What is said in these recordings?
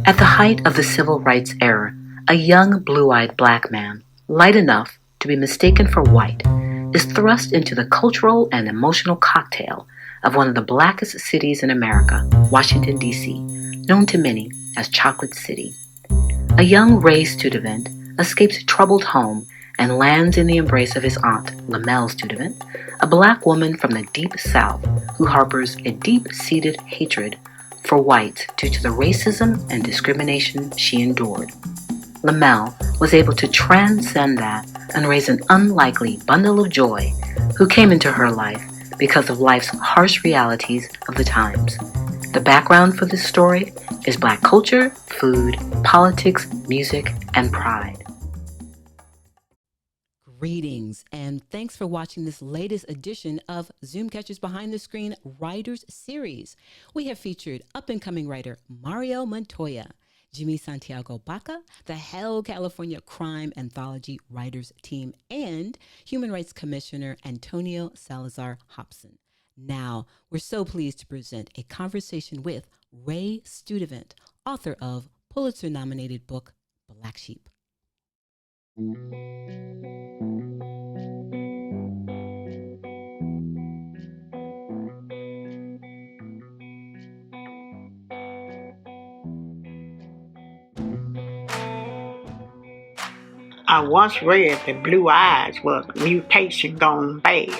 At the height of the civil rights era, a young blue-eyed black man, light enough to be mistaken for white, is thrust into the cultural and emotional cocktail of one of the blackest cities in America, Washington, D.C., known to many as Chocolate City. A young Ray Studevent escapes a troubled home and lands in the embrace of his aunt, Lamel Studevent, a black woman from the Deep South who harbors a deep-seated hatred for whites due to the racism and discrimination she endured. Lamel was able to transcend that and raise an unlikely bundle of joy who came into her life because of life's harsh realities of the times. The background for this story is black culture, food, politics, music, and pride. Greetings, and thanks for watching this latest edition of Zoomcatchers Behind the Screen Writers Series. We have featured up-and-coming writer Mario Montoya, Jimmy Santiago Baca, the Hell California Crime Anthology Writers Team, and Human Rights Commissioner Antonio Salazar Hobson. Now, we're so pleased to present a conversation with Ray Studevent, author of Pulitzer-nominated book Black Sheep. I once read that blue eyes was a mutation gone bad,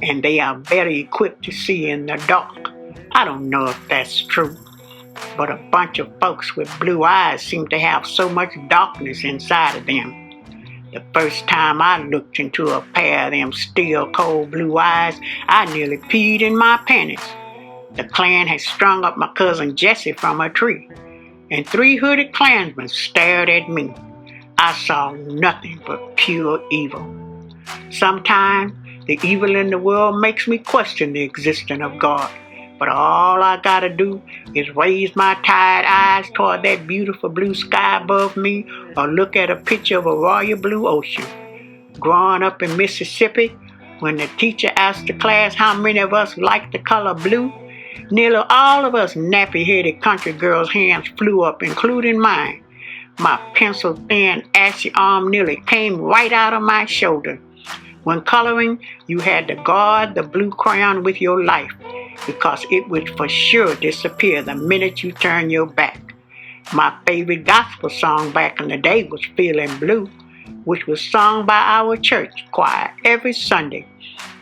and they are better equipped to see in the dark. I don't know if that's true, but a bunch of folks with blue eyes seem to have so much darkness inside of them. The first time I looked into a pair of them steel cold blue eyes, I nearly peed in my panties. The Klan had strung up my cousin Jessie from a tree, and 3 hooded Klansmen stared at me. I saw nothing but pure evil. Sometimes the evil in the world makes me question the existence of God. But all I gotta do is raise my tired eyes toward that beautiful blue sky above me or look at a picture of a royal blue ocean. Growing up in Mississippi, when the teacher asked the class how many of us liked the color blue, nearly all of us nappy-headed country girls' hands flew up, including mine. My pencil-thin, ashy arm nearly came right out of my shoulder. When coloring, you had to guard the blue crayon with your life, because it would for sure disappear the minute you turn your back. My favorite gospel song back in the day was Feeling Blue, which was sung by our church choir every Sunday.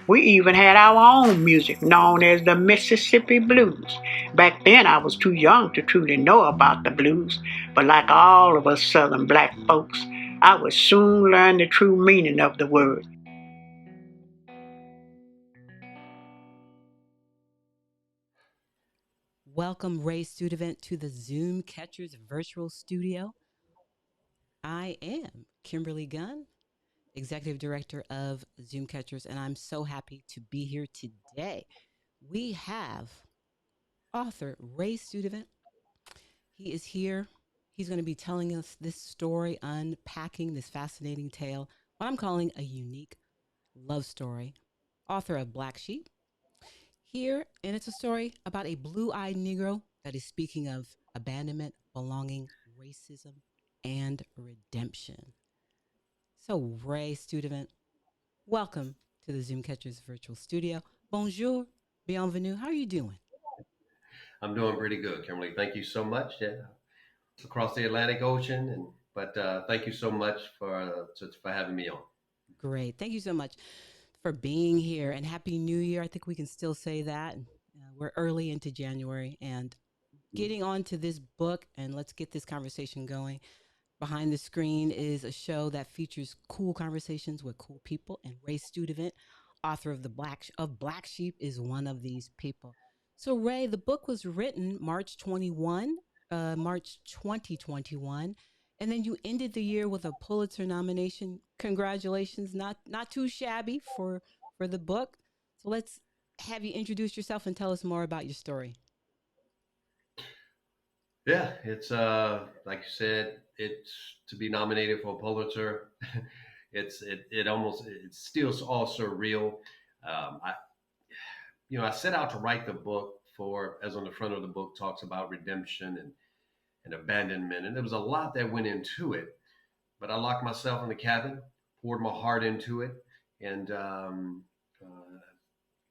We even had our own music known as the Mississippi Blues. Back then I was too young to truly know about the blues, but like all of us Southern black folks, I would soon learn the true meaning of the word. Welcome, Ray Studevent, to the Zoomcatchers virtual studio. I am Kimberly Gunn, Executive Director of Zoomcatchers, and I'm so happy to be here today. We have author Ray Studevent. He is here. He's going to be telling us this story, unpacking this fascinating tale, what I'm calling a unique love story. Author of Black Sheep, here, and it's a story about a blue eyed Negro that is speaking of abandonment, belonging, racism, and redemption. So, Ray Studevant, welcome to the Zoomcatchers virtual studio. Bonjour, bienvenue. How are you doing? I'm doing pretty good, Kimberly. Thank you so much. Yeah, it's across the Atlantic Ocean, and but thank you so much for having me on. Great. Thank you so much for being here and Happy New Year. I think we can still say that. We're early into January and getting on to this book, and let's get this conversation going. Behind the Screen is a show that features cool conversations with cool people, and Ray Studevant, author of Black Sheep, is one of these people. So, Ray, the book was written March 2021, and then you ended the year with a Pulitzer nomination. Congratulations! Not too shabby for the book. So let's have you introduce yourself and tell us more about your story. Yeah, it's like you said, it's to be nominated for a Pulitzer. It almost it's still all surreal. I I set out to write the book for, as on the front of the book talks about redemption, and and abandonment. And there was a lot that went into it. But I locked myself in the cabin, poured my heart into it, and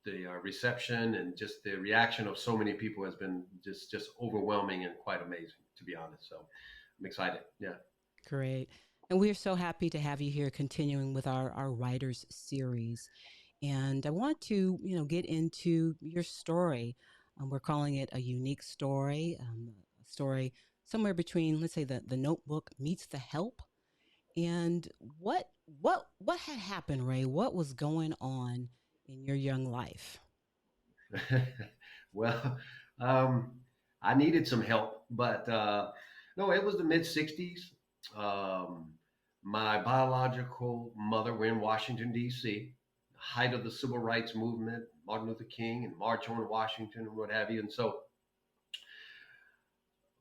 the reception and just the reaction of so many people has been just overwhelming and quite amazing, to be honest. So I'm excited. Yeah. Great. And we're so happy to have you here continuing with our writers series. And I want to, get into your story. We're calling it a unique story, a story somewhere between, let's say, the Notebook meets The Help. And what had happened, Ray? What was going on in your young life? Well, um, I needed some help, but no, it was the mid 60s. Um, my biological mother, we're in Washington, D.C., height of the civil rights movement, Martin Luther King and March on Washington and what have you. And so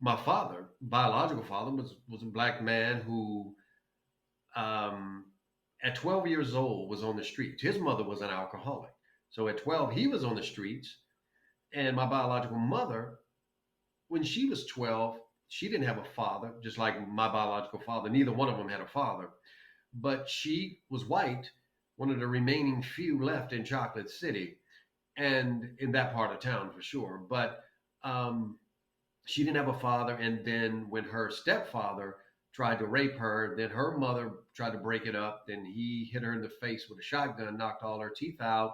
my father, biological father, was a black man who, um, at 12 years old, was on the streets. His mother was an alcoholic. So at 12, he was on the streets. And my biological mother, when she was 12, she didn't have a father, just like my biological father. Neither one of them had a father. But she was white, one of the remaining few left in Chocolate City, and in that part of town for sure. But um, she didn't have a father. And then when her stepfather tried to rape her, then her mother tried to break it up. Then he hit her in the face with a shotgun, knocked all her teeth out,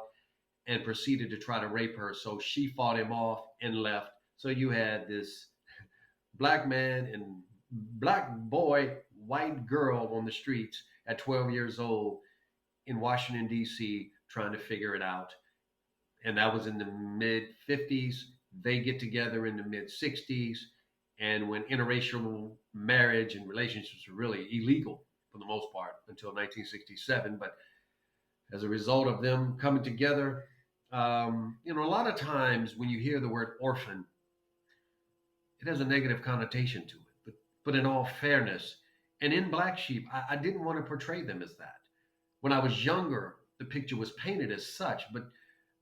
and proceeded to try to rape her. So she fought him off and left. So you had this black man and black boy, white girl on the streets at 12 years old in Washington, D.C., trying to figure it out. And that was in the mid 50s. They get together in the mid 60s. And when interracial marriage and relationships were really illegal for the most part until 1967. But as a result of them coming together, a lot of times when you hear the word orphan, it has a negative connotation to it. But in all fairness, and in Black Sheep, I didn't want to portray them as that. When I was younger, the picture was painted as such, but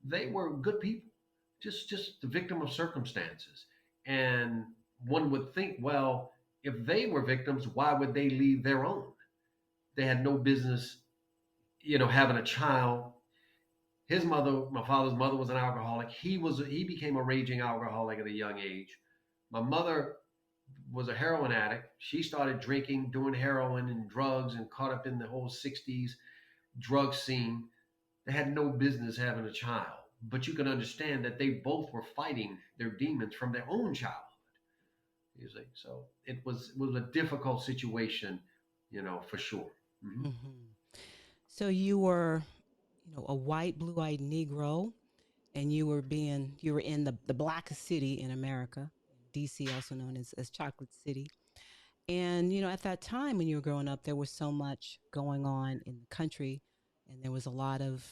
they were good people, just the victim of circumstances. And one would think, well, if they were victims, why would they leave their own? They had no business, having a child. His mother, my father's mother, was an alcoholic. He became a raging alcoholic at a young age. My mother was a heroin addict. She started drinking, doing heroin and drugs, and caught up in the whole 60s drug scene. They had no business having a child. But you can understand that they both were fighting their demons from their own childhood. You see, so it was a difficult situation, for sure. Mm-hmm. Mm-hmm. So you were, a white, blue-eyed Negro, and you were in the blackest city in America, DC, also known as Chocolate City. And at that time when you were growing up, there was so much going on in the country, and there was a lot of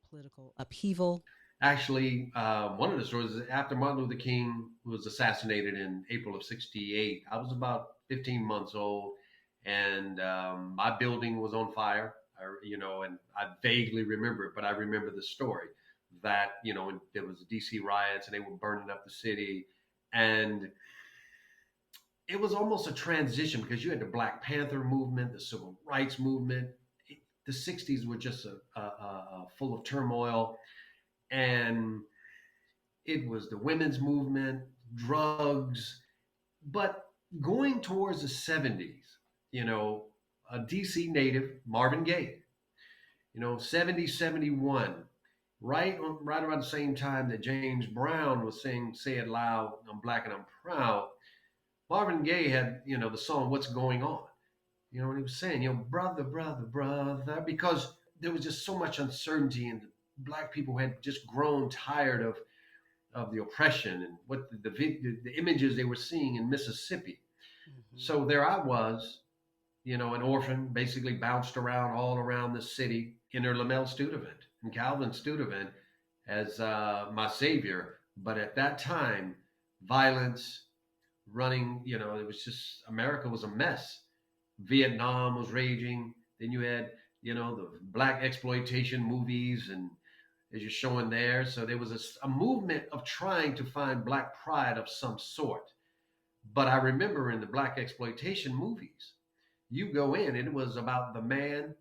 political upheaval. Actually, one of the stories is after Martin Luther King was assassinated in April of '68. I was about 15 months old, and my building was on fire. And I vaguely remember it, but I remember the story that there was DC riots and they were burning up the city, and it was almost a transition because you had the Black Panther movement, the Civil Rights movement. The '60s were just full of turmoil. And it was the women's movement, drugs, but going towards the '70s, a DC native, Marvin Gaye, 70, 71, right around the same time that James Brown was saying, "Say It Loud, I'm Black and I'm Proud." Marvin Gaye had, the song "What's Going On," and he was saying, brother, brother, brother, because there was just so much uncertainty, and Black people had just grown tired of the oppression and what the images they were seeing in Mississippi. Mm-hmm. So there I was, an orphan, basically bounced around all around the city under Lamel Studevent and Calvin Studevent as my savior. But at that time, violence, running, it was just, America was a mess. Vietnam was raging. Then you had, the Black exploitation movies and as you're showing there. So there was a movement of trying to find Black pride of some sort. But I remember in the black exploitation movies, you go in and it was about the man,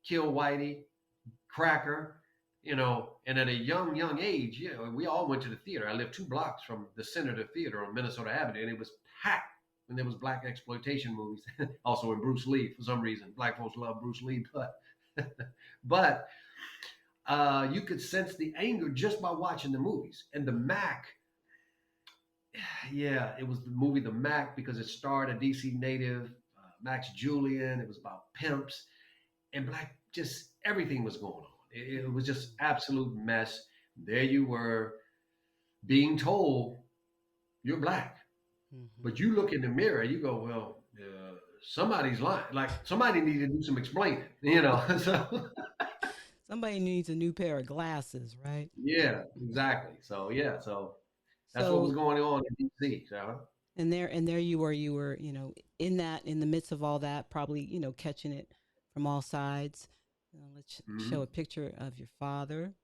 kill Whitey, cracker, and at a young age, we all went to the theater. I lived 2 blocks from the Senator Theater on Minnesota Avenue, and it was packed when there was black exploitation movies. Also in Bruce Lee, for some reason, black folks love Bruce Lee, but you could sense the anger just by watching the movies. And the Mac, yeah, it was the movie The Mac because it starred a DC native, Max Julian. It was about pimps and black, just everything was going on. It was just absolute mess. There you were being told you're black, but you look in the mirror, you go, well, somebody's lying. Like somebody needed to do some explaining, So Somebody needs a new pair of glasses, right? yeah, exactly. So that's what was So going on in DC. So and there you were, in the midst of all that, probably, catching it from all sides. Let's show a mhm. picture of your father,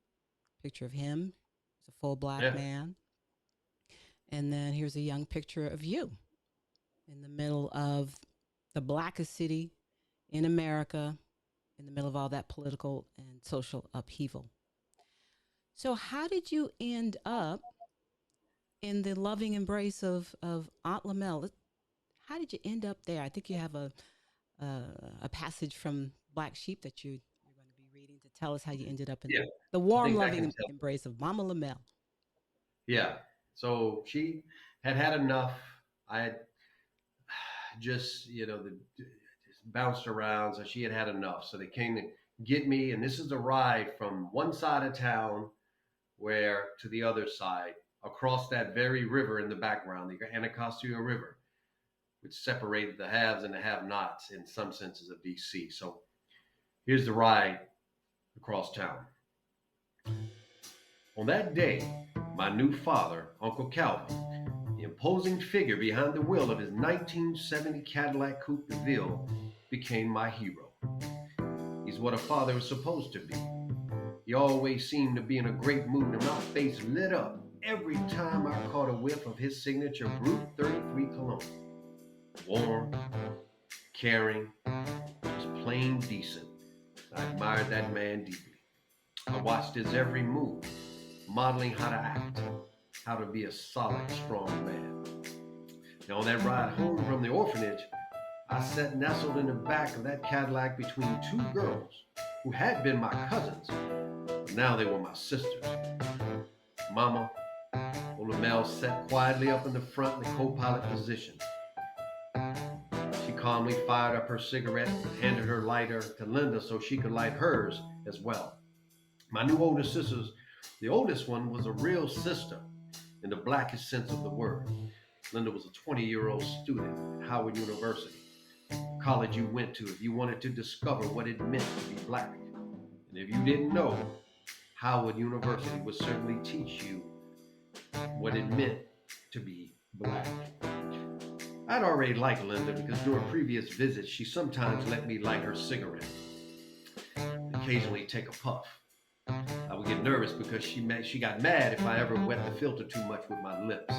picture of him. He's a full black Yeah, man. And then here's a young picture of you in the middle of the blackest city in America, in the middle of all that political and social upheaval. So, how did you end up in the loving embrace of Aunt Lamel? How did you end up there? I think you have a passage from Black Sheep that you're going to be reading to tell us how you ended up in yeah. the I warm, think I can loving tell. embrace of Mama Lamel. Yeah. So she had had enough. I had just, just bounced around. So she had had enough. So they came to get me. And this is the ride from one side of town where to the other side, across that very river in the background, the Anacostia River, which separated the haves and the have-nots in some senses of DC. So here's the ride across town. On that day, my new father, Uncle Calvin, the imposing figure behind the wheel of his 1970 Cadillac Coupe de Ville, became my hero. He's what a father is supposed to be. He always seemed to be in a great mood, and my face lit up every time I caught a whiff of his signature Brut 33 cologne. Warm, caring, just plain decent. I admired that man deeply. I watched his every move, modeling how to act, how to be a solid, strong man. Now, on that ride home from the orphanage, I sat nestled in the back of that Cadillac between 2 girls who had been my cousins, but now they were my sisters. Mama, Olamel sat quietly up in the front in the co-pilot position. She calmly fired up her cigarette and handed her lighter to Linda so she could light hers as well. My new older sisters, the oldest one was a real sister in the blackest sense of the word. Linda was a 20-year-old student at Howard University, a college you went to if you wanted to discover what it meant to be black. And if you didn't know, Howard University would certainly teach you what it meant to be black. I'd already liked Linda because during previous visits, she sometimes let me light her cigarette, occasionally take a puff. I would get nervous because she got mad if I ever wet the filter too much with my lips.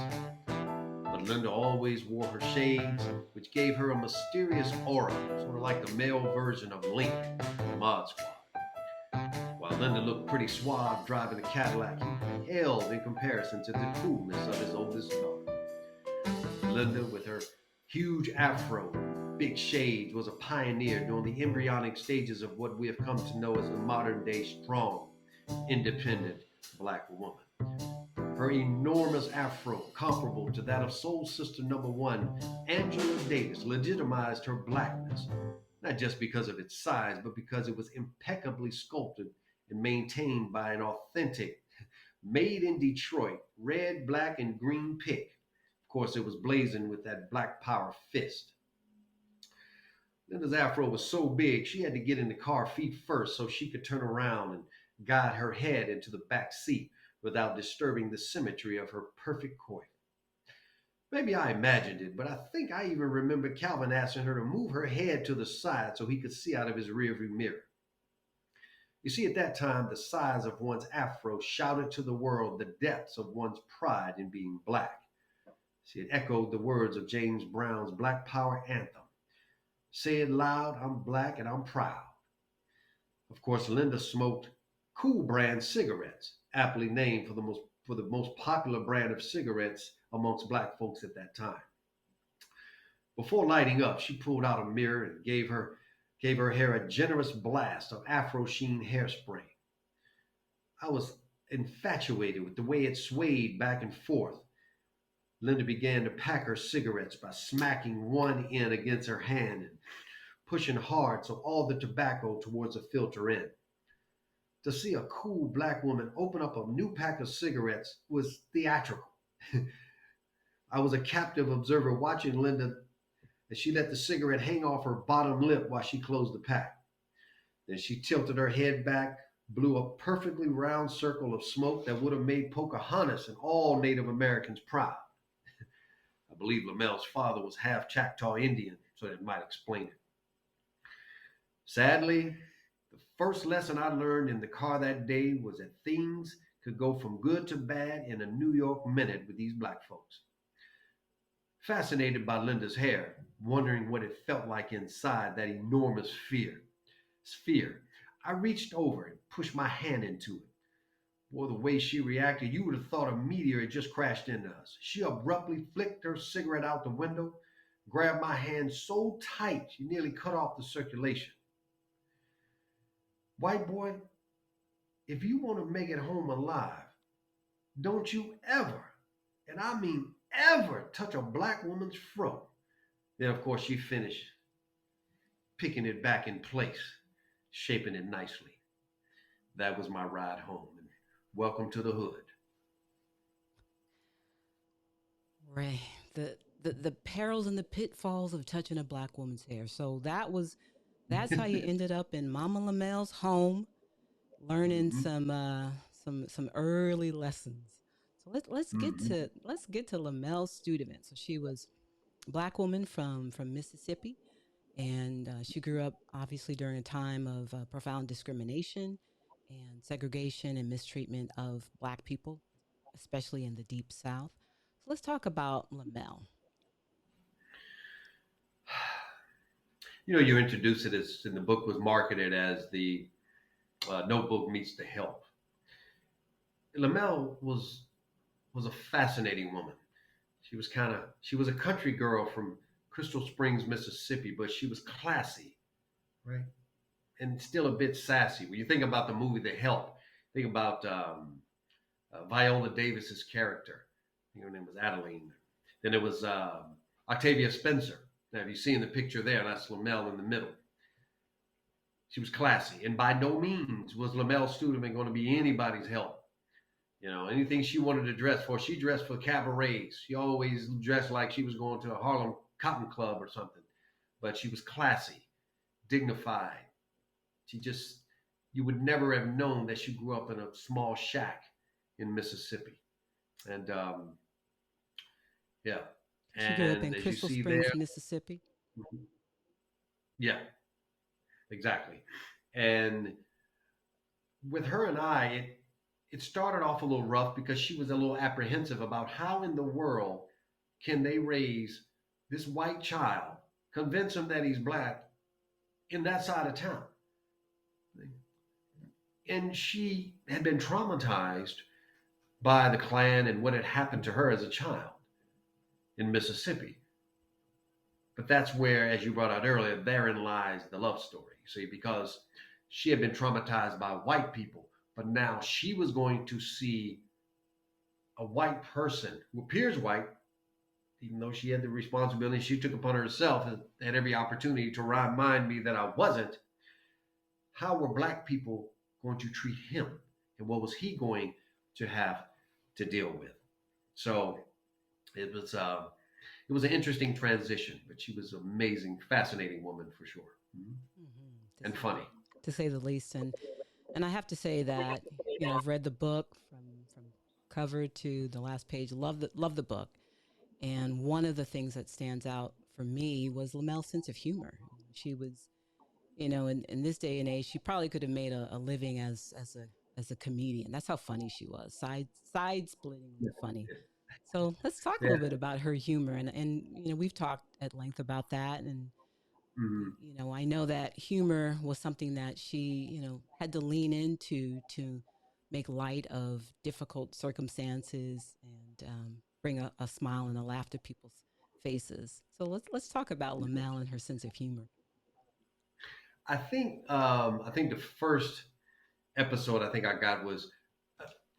But Linda always wore her shades, which gave her a mysterious aura, sort of like the male version of Link from Mod Squad. While Linda looked pretty suave driving the Cadillac, he paled in comparison to the coolness of his oldest daughter. Linda, with her huge afro, big shades, was a pioneer during the embryonic stages of what we have come to know as the modern-day strong, independent black woman. Her enormous afro, comparable to that of Soul Sister number 1, Angela Davis, legitimized her blackness, not just because of its size, but because it was impeccably sculpted and maintained by an authentic, made in Detroit, red, black, and green pick. Of course, it was blazoned with that black power fist. Linda's afro was so big, she had to get in the car feet first so she could turn around and guide her head into the back seat without disturbing the symmetry of her perfect coif. Maybe I imagined it, but I think I even remember Calvin asking her to move her head to the side so he could see out of his rearview mirror. You see, at that time, the size of one's afro shouted to the world the depths of one's pride in being black. She had echoed the words of James Brown's Black Power anthem. Say it loud, I'm black and I'm proud. Of course, Linda smoked Cool brand cigarettes, aptly named for the most popular brand of cigarettes amongst black folks at that time. Before lighting up, she pulled out a mirror and gave her hair a generous blast of Afro Sheen hairspray. I was infatuated with the way it swayed back and forth. Linda began to pack her cigarettes by smacking one end against her hand and pushing hard so all the tobacco towards the filter end. To see a cool black woman open up a new pack of cigarettes was theatrical. I was a captive observer watching Linda as she let the cigarette hang off her bottom lip while she closed the pack. Then she tilted her head back, blew a perfectly round circle of smoke that would have made Pocahontas and all Native Americans proud. I believe Lamel's father was half Choctaw Indian, so that might explain it. Sadly, the first lesson I learned in the car that day was that things could go from good to bad in a New York minute with these black folks. Fascinated by Linda's hair, wondering what it felt like inside that enormous sphere, I reached over and pushed my hand into it. Boy, the way she reacted, you would have thought a meteor had just crashed into us. She abruptly flicked her cigarette out the window, grabbed my hand so tight she nearly cut off the circulation. White boy, if you want to make it home alive, don't you ever, and I mean ever, touch a black woman's fro. Then, of course, she finished picking it back in place, shaping it nicely. That was my ride home, and welcome to the hood. Ray, the perils and the pitfalls of touching a black woman's hair. So that's how you ended up in Mama Lamel's home, learning Mm-hmm. some early lessons. So let's get Mm-hmm. to Lamel Studevent. So she was a black woman from Mississippi, and she grew up obviously during a time of profound discrimination and segregation and mistreatment of black people, especially in the Deep South. So let's talk about Lamel. You introduced it as in the book was marketed as the Notebook meets the Help. Lamel was a fascinating woman. She was a country girl from Crystal Springs, Mississippi, but she was classy, right? And still a bit sassy. When you think about the movie The Help, think about Viola Davis's character. I think her name was Adeline. Then it was Octavia Spencer. Now, if you see in the picture there, that's Lamel in the middle. She was classy, and by no means was Lamel Studevant going to be anybody's help. Anything she wanted to dress for, she dressed for cabarets. She always dressed like she was going to a Harlem Cotton Club or something. But she was classy, dignified. You would never have known that she grew up in a small shack in Mississippi. And yeah. She grew up in And as you Crystal see Springs, there, Mississippi. yeah, exactly. And with her and I, it started off a little rough because she was a little apprehensive about how in the world can they raise this white child, convince him that he's black in that side of town. And she had been traumatized by the Klan and what had happened to her as a child in Mississippi. But that's where, as you brought out earlier, therein lies the love story. See, because she had been traumatized by white people, but now she was going to see a white person who appears white, even though she had the responsibility she took upon herself and had every opportunity to remind me that I wasn't. How were black people going to treat him? And what was he going to have to deal with? So it was an interesting transition, but she was an amazing, fascinating woman for sure. Mm-hmm. And funny. To say the least. And I have to say that, I've read the book from cover to the last page. Love the book. And one of the things that stands out for me was Lamel's sense of humor. She was, in this day and age, she probably could have made a living as a comedian. That's how funny she was. Side splittingly funny. So let's talk a Yeah. little bit about her humor, and we've talked at length about that, and Mhm. I know that humor was something that she had to lean into to make light of difficult circumstances and bring a smile and a laugh to people's faces. So let's talk about Lamel and her sense of humor. I think the first episode I think I got was,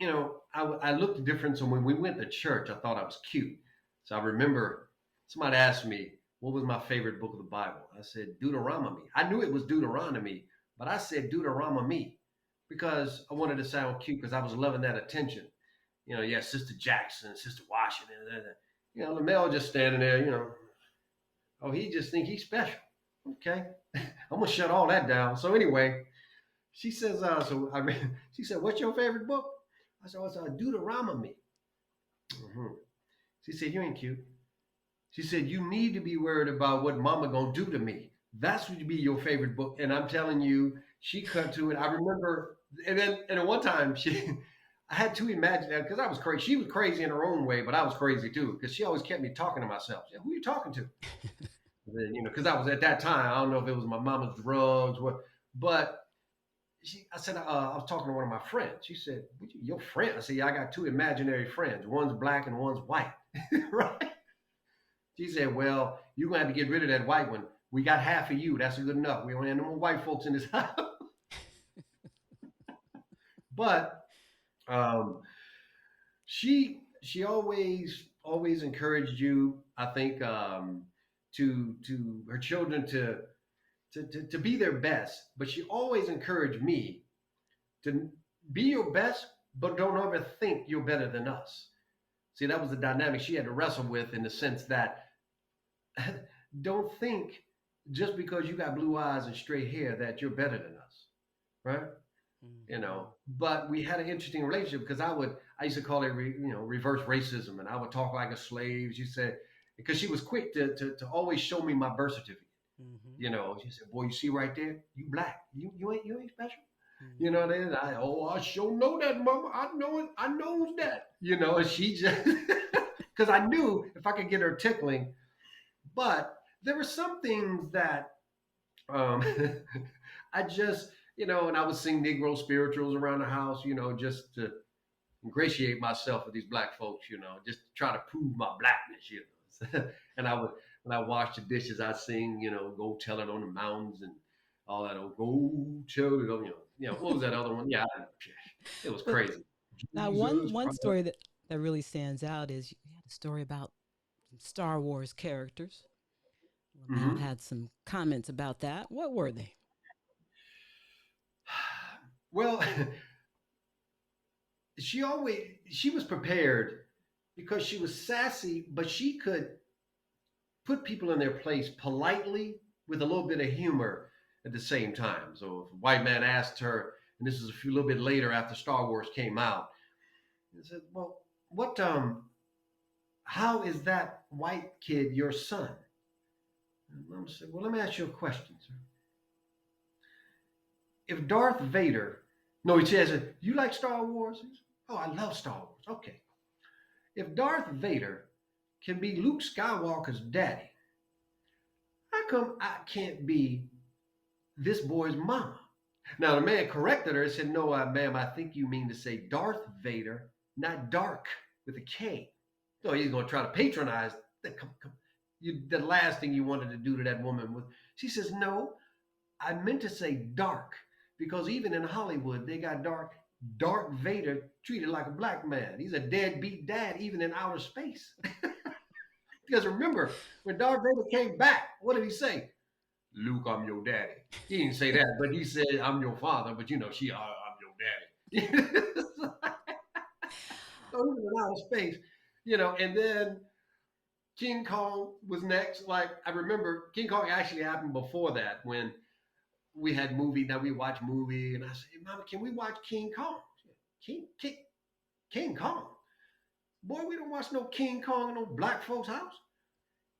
I looked different. So when we went to church, I thought I was cute. So I remember somebody asked me, what was my favorite book of the Bible? I said, Deuteronomy. I knew it was Deuteronomy, but I said Deuteronomy because I wanted to sound cute because I was loving that attention. Yeah, Sister Jackson, Sister Washington. Lamel just standing there, oh, he just think he's special. Okay. I'm going to shut all that down. So anyway, she says, she said, what's your favorite book? I said, oh, it's Deuteronomy. Mm-hmm. She said, you ain't cute. She said, you need to be worried about what mama gonna do to me. That's what be your favorite book. And I'm telling you, she cut to it. I remember, and then one time I had to imagine that because I was crazy. She was crazy in her own way, but I was crazy too because she always kept me talking to myself. She said, who are you talking to? And then, because I was at that time, I don't know if it was my mama's drugs, but I said, I was talking to one of my friends. She said, your friend? I said, yeah, I got two imaginary friends. One's black and one's white. Right? She said, well, you're going to have to get rid of that white one. We got half of you. That's good enough. We don't have no more white folks in this house. But um, she always encouraged you, I think, to her children to be their best. But she always encouraged me to be your best, but don't ever think you're better than us. See, that was the dynamic she had to wrestle with in the sense that don't think just because you got blue eyes and straight hair that you're better than us, right? Mm-hmm. But we had an interesting relationship because I used to call it reverse racism, and I would talk like a slave. She said because she was quick to always show me my birth certificate. Mm-hmm. She said, boy, you see right there, you black, you ain't special. Mm-hmm. Then I sure know that, mama. I know it. I knows that. And she just because I knew if I could get her tickling, but there were some things that um, I just and I would sing Negro spirituals around the house, just to ingratiate myself with these black folks, just to try to prove my blackness. And I would when I wash the dishes, I sing, go tell it on the mountains and all that. Oh, go tell it on, what was that other one? Yeah, it was But crazy. now, Jesus one Christ. story that really stands out is you had a story about some Star Wars characters. Lamel Hmm. had some comments about that. What were they? Well, she was prepared because she was sassy, but she could put people in their place politely with a little bit of humor at the same time. So if a white man asked her, and this is little bit later after Star Wars came out, he said, "Well, how is that white kid your son?" And Mom said, "Well, let me ask you a question, sir. If Darth Vader, no, he says, you like Star Wars? He said, oh, I love Star Wars. Okay. If Darth Vader can be Luke Skywalker's daddy, how come I can't be this boy's mama?" Now, the man corrected her and said, no, ma'am, I think you mean to say Darth Vader, not dark with a K. So he's going to try to patronize. Come. The last thing you wanted to do to that woman was, she says, no, I meant to say dark because even in Hollywood, they got Darth Vader treated like a black man. He's a deadbeat dad, even in outer space. Because remember, when Darth Vader came back, what did he say? Luke, I'm your daddy. He didn't say that, but he said, I'm your father, but I'm your daddy. So he was in outer space, and then King Kong was next. Like, I remember King Kong actually happened before that when we had movie. Now we watch movie, and I said, hey, Mama, can we watch King Kong? King Kong? Boy, we don't watch no King Kong in no black folks' house.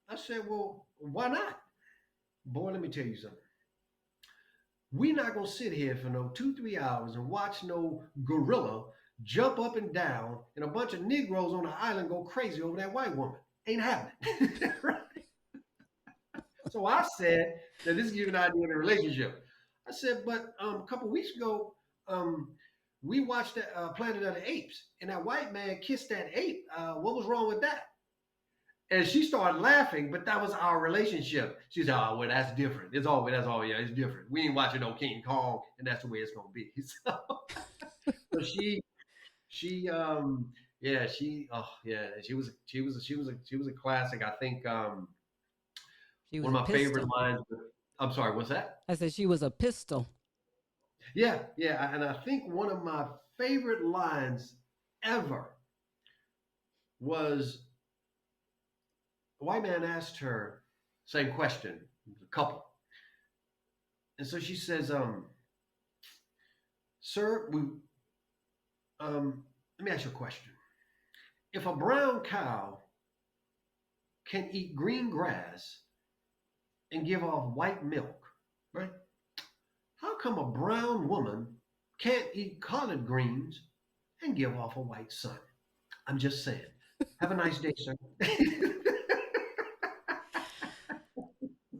I said, well, why not? Boy, let me tell you something. We're not gonna sit here for no 2-3 hours and watch no gorilla jump up and down, and a bunch of Negroes on the island go crazy over that white woman. Ain't happening. Right? So I said, now this gives you an idea of the relationship. I said, but a couple weeks ago, um, we watched that Planet of the Apes, and that white man kissed that ape. What was wrong with that? And she started laughing, but that was our relationship. She said, "Oh, well, that's different. It's always that's all. Yeah, it's different. We ain't watching no King Kong, and that's the way it's gonna be." So she yeah oh yeah she was a classic. I think She was one a of my favorite pistol. lines. I'm sorry, what's that? I said she was a pistol. Yeah, and I think one of my favorite lines ever was a white man asked her same question, a couple, and so she says, "Sir, let me ask you a question. If a brown cow can eat green grass and give off white milk, right? How come a brown woman can't eat collard greens and give off a white son? I'm just saying. Have a nice day, sir."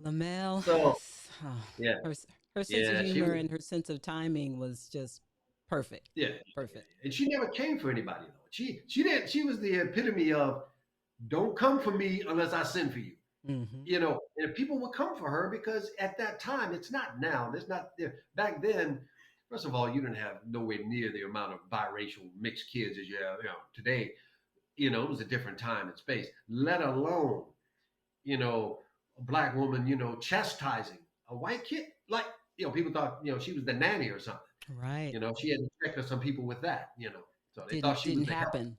Lamel, So oh, yeah, her her sense of yeah, she humor was and her sense of timing was just perfect. yeah, Perfect. and she never came for anybody though. She didn't. She was the epitome of don't come for me unless I send for you. Hmm. And people would come for her because at that time, it's not now. There's not there back then. First of all, you didn't have nowhere near the amount of biracial mixed kids as you have, today. It was a different time and space. Let alone, a black woman, chastising a white kid. Like, people thought, she was the nanny or something. Right. She had to check with some people with that. So they thought she was Didn't the help. happen.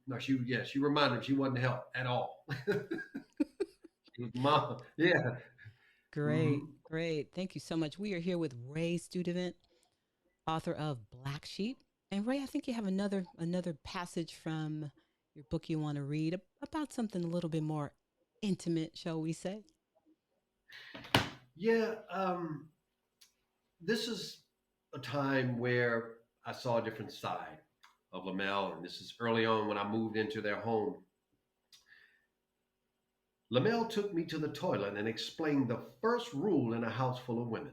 No, she reminded them she wasn't the help at all. She was mom. Yeah. Hmm. Great. Great. Thank you so much. We are here with Ray Studevent, author of Black Sheep. And Ray, I think you have another passage from your book you want to read about something a little bit more intimate, shall we say? Yeah. This is a time where I saw a different side of Lamel, and this is early on when I moved into their home. Lamel took me to the toilet and explained the first rule in a house full of women.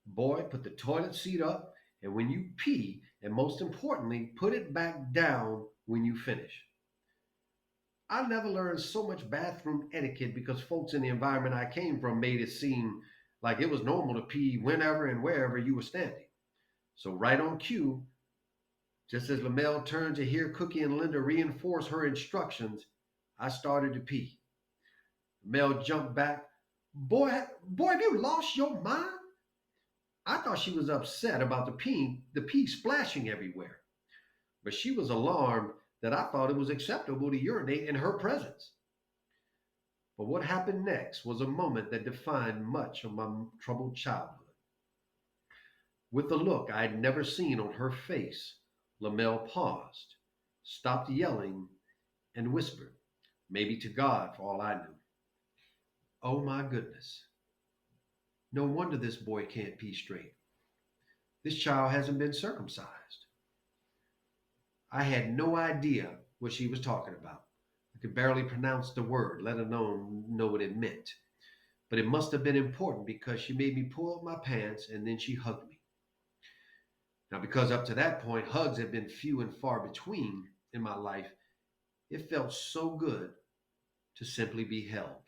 Boy, put the toilet seat up, and when you pee, and most importantly, put it back down when you finish. I never learned so much bathroom etiquette because folks in the environment I came from made it seem like it was normal to pee whenever and wherever you were standing. So, right on cue, just as Lamel turned to hear Cookie and Linda reinforce her instructions, I started to pee. Lamel jumped back. Boy, have you lost your mind? I thought she was upset about the pee splashing everywhere, but she was alarmed that I thought it was acceptable to urinate in her presence. But what happened next was a moment that defined much of my troubled childhood. With a look I had never seen on her face, Lamel paused, stopped yelling, and whispered, maybe to God for all I knew, "Oh my goodness. No wonder this boy can't pee straight. This child hasn't been circumcised." I had no idea what she was talking about. I could barely pronounce the word, let alone know what it meant. But it must have been important because she made me pull up my pants and then she hugged me. Now, because up to that point, hugs had been few and far between in my life, it felt so good to simply be held.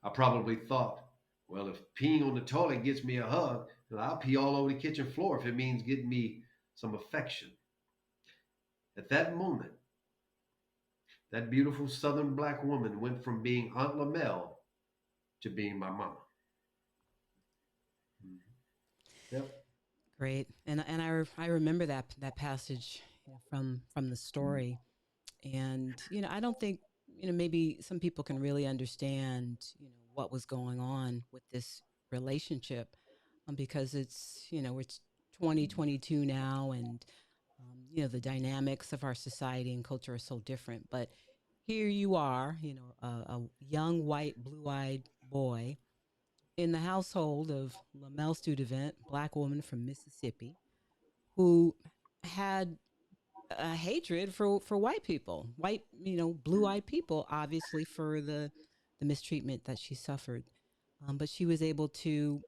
I probably thought, well, if peeing on the toilet gets me a hug, then I'll pee all over the kitchen floor if it means getting me some affection. At that moment, that beautiful southern black woman went from being Aunt Lamel to being my mama. Mhm. Yep. Great. And I remember that passage, from the story. And I don't think maybe some people can really understand what was going on with this relationship, because it's 2022 now, and the dynamics of our society and culture are so different. But here you are, a young white blue-eyed boy in the household of Lamel Studevant, black woman from Mississippi, who had a hatred for white people, blue-eyed people, obviously for the mistreatment that she suffered. But she was able to,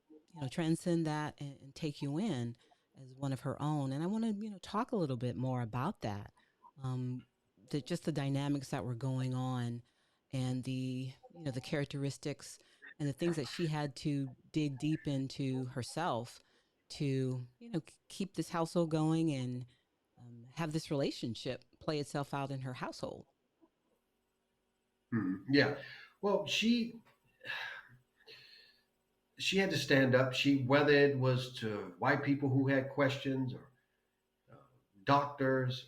transcend that and take you in as one of her own. And I want to, talk a little bit more about that. Um, just the dynamics that were going on, and the characteristics and the things that she had to dig deep into herself to, keep this household going and have this relationship play itself out in her household. Yeah. Well, she had to stand up. Whether it was to white people who had questions, or uh, doctors,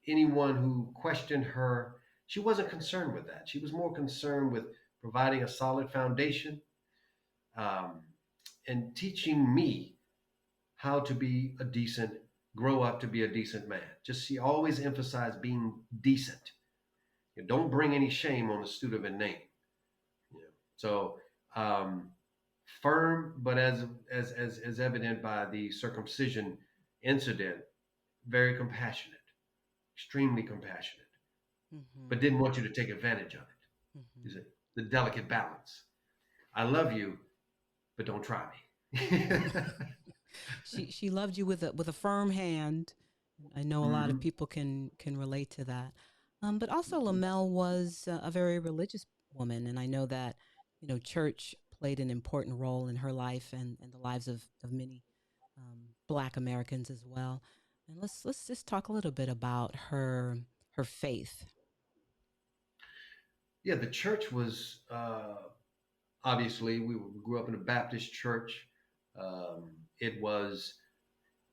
anyone who questioned her, she wasn't concerned with that. She was more concerned with providing a solid foundation, um, and teaching me how to be a decent, grow up to be a decent man. Just she always emphasized being decent. And don't bring any shame on the Studevant name. You know? So um, firm, but as evident by the circumcision incident, very compassionate, extremely compassionate, Mm-hmm. but didn't want you to take advantage of it. Mm-hmm. Is it the delicate balance? I love you, but don't try me. She loved you with a firm hand. I know a lot of Mhm. people can relate to that. But also Lamel was a very religious woman, and I know that church played an important role in her life and the lives of many Black Americans as well. And let's just talk a little bit about her faith. Yeah, the church was obviously we grew up in a Baptist church. It was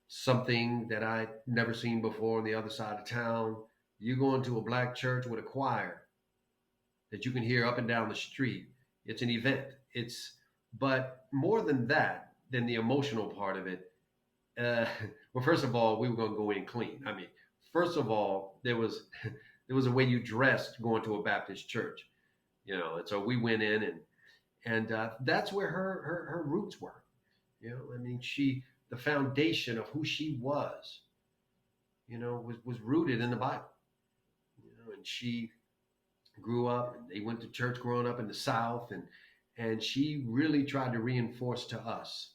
something that I'd never seen before on the other side of town. You go into a black church with a choir that you can hear up and down the street. It's an event. But more than that, than the emotional part of it. Uh, well, first of all, we were going to go in clean. I mean, first of all, there was there was a way you dressed going to a Baptist church, and so we went in, and that's where her roots were. I mean, the foundation of who she was, was rooted in the Bible. And she grew up, and they went to church growing up in the South, and she really tried to reinforce to us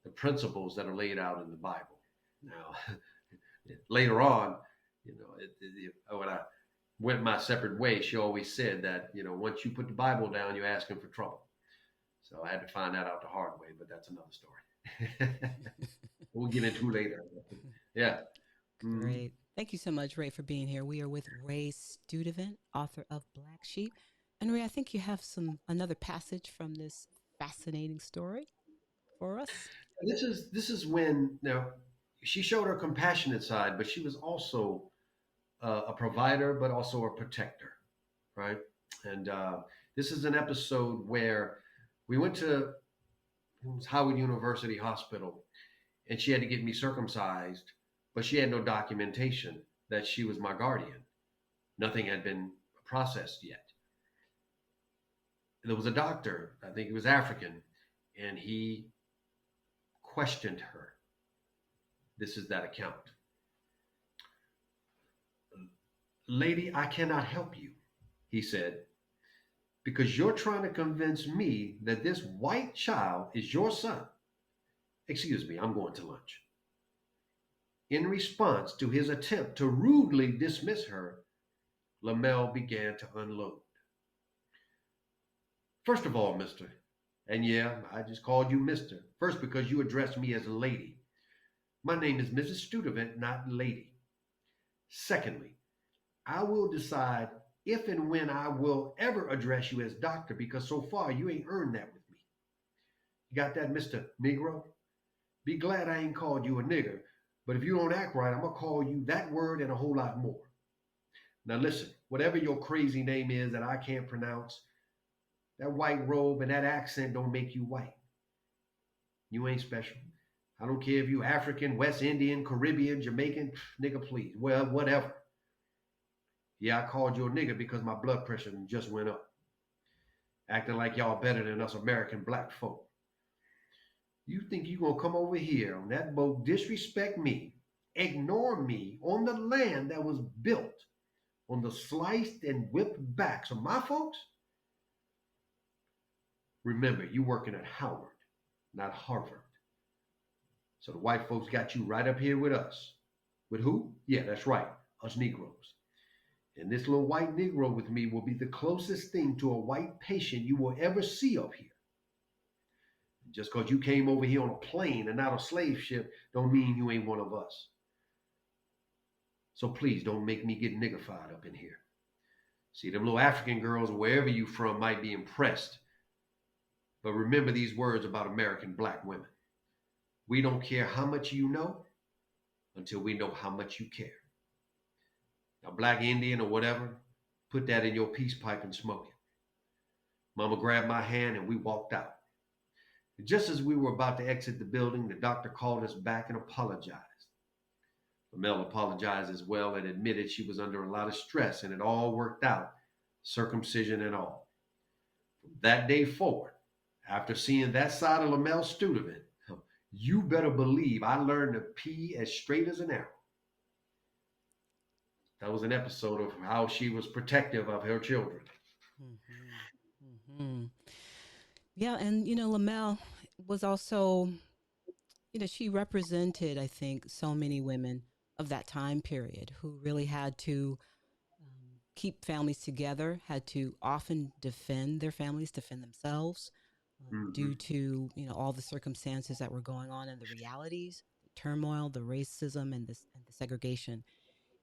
the principles that are laid out in the Bible. Now, later on, when I went my separate way, she always said that once you put the Bible down, you're asking for trouble. So I had to find that out the hard way, but that's another story. We'll get into later. Yeah. Mm-hmm. Great. Thank you so much, Ray, for being here. We are with Ray Studevent, author of Black Sheep. And Ray, I think you have another passage from this fascinating story for us. This is when now she showed her compassionate side, but she was also a provider, but also a protector, right? And this is an episode where we went to Howard University Hospital, and she had to get me circumcised, but she had no documentation that she was my guardian. Nothing had been processed yet. There was a doctor, I think he was African, and he questioned her. This is that account. Lady, I cannot help you, he said, because you're trying to convince me that this white child is your son. Excuse me, I'm going to lunch. In response to his attempt to rudely dismiss her, Lamel began to unload. First of all, mister, and yeah, I just called you mister, first because you addressed me as a lady. My name is Mrs. Studevant, not lady. Secondly, I will decide if and when I will ever address you as doctor, because so far you ain't earned that with me. You got that, Mr. Negro? Be glad I ain't called you a nigger, but if you don't act right, I'm going to call you that word and a whole lot more. Now listen, whatever your crazy name is that I can't pronounce, that white robe and that accent don't make you white. You ain't special. I don't care if you African, West Indian, Caribbean, Jamaican, nigga, please. Well, whatever. Yeah, I called you a nigga because my blood pressure just went up. Acting like y'all better than us American black folk. You think you're going to come over here on that boat, disrespect me, ignore me on the land that was built on the sliced and whipped backs of my folks? Remember, you're working at Howard, not Harvard. So the white folks got you right up here with us. With who? Yeah, that's right, us Negroes. And this little white Negro with me will be the closest thing to a white patient you will ever see up here. Just because you came over here on a plane and not a slave ship don't mean you ain't one of us. So please don't make me get niggified up in here. See, them little African girls, wherever you from, might be impressed. But remember these words about American black women. We don't care how much you know until we know how much you care. Now, black Indian or whatever, put that in your peace pipe and smoke it. Mama grabbed my hand and we walked out. Just as we were about to exit the building, the doctor called us back and apologized. Mel apologized as well and admitted she was under a lot of stress, and it all worked out, circumcision and all. From that day forward, after seeing that side of Ray Studevent, you better believe I learned to pee as straight as an arrow. That was an episode of how she was protective of her children. Mm-hmm. Mm-hmm. Yeah, and Lamel was also, she represented, I think, so many women of that time period who really had to keep families together, had to often defend their families, defend themselves, Mm-hmm. due to all the circumstances that were going on and the realities, the turmoil, the racism, and the segregation.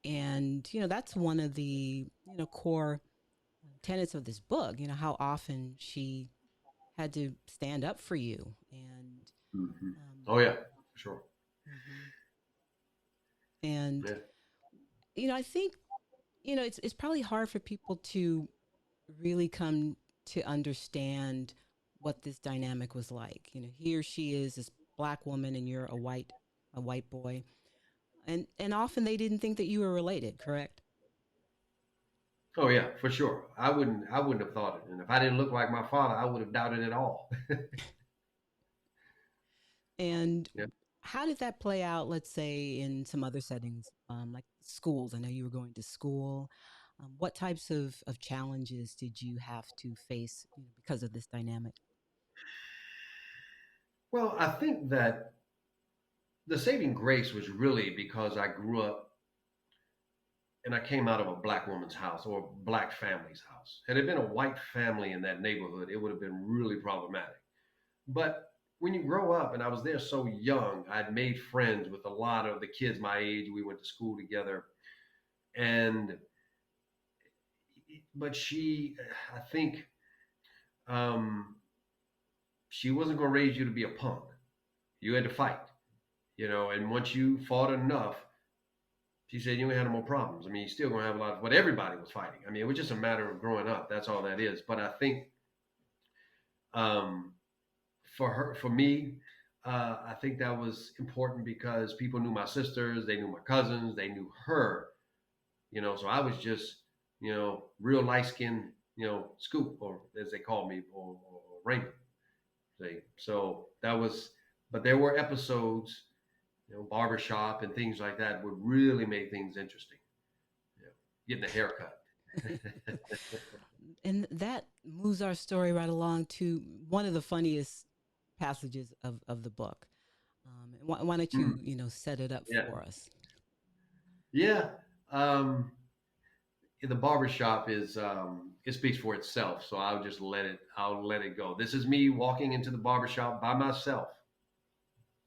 And that's one of the core tenets of this book. How often she had to stand up for you, and Mm-hmm. um, Oh yeah, for sure. mhm. And Yeah. I think it's probably hard for people to really come to understand what this dynamic was like. Here she is, this black woman, and you're a white boy, and often they didn't think that you were related. Correct? Oh yeah, for sure. I wouldn't have thought it. And if I didn't look like my father, I would have doubted it all. And Yeah. how did that play out? Let's say in some other settings, like schools. I know you were going to school. What types of challenges did you have to face because of this dynamic? Well, I think that the saving grace was really because I grew up and I came out of a black woman's house or a black family's house. Had it been a white family in that neighborhood, it would have been really problematic. But when you grow up, and I was there so young, I'd made friends with a lot of the kids my age. We went to school together. And, but I think, um, she wasn't going to raise you to be a punk. You had to fight, and once you fought enough, she said you ain't had no more problems. I mean, you're still going to have a lot of, but everybody was fighting. I mean, it was just a matter of growing up. That's all that is. But I think, um, for me, I think that was important because people knew my sisters, they knew my cousins, they knew her, so I was just, real light skinned, Scoop, or as they called me, or Raymond. See? So that was, but there were episodes, barbershop and things like that would really make things interesting. Getting a haircut. And that moves our story right along to one of the funniest passages of the book. Why don't Hmm. you set it up Yeah. for us? Yeah. Um, in the barbershop is it speaks for itself. So I'll let it go. This is me walking into the barbershop by myself.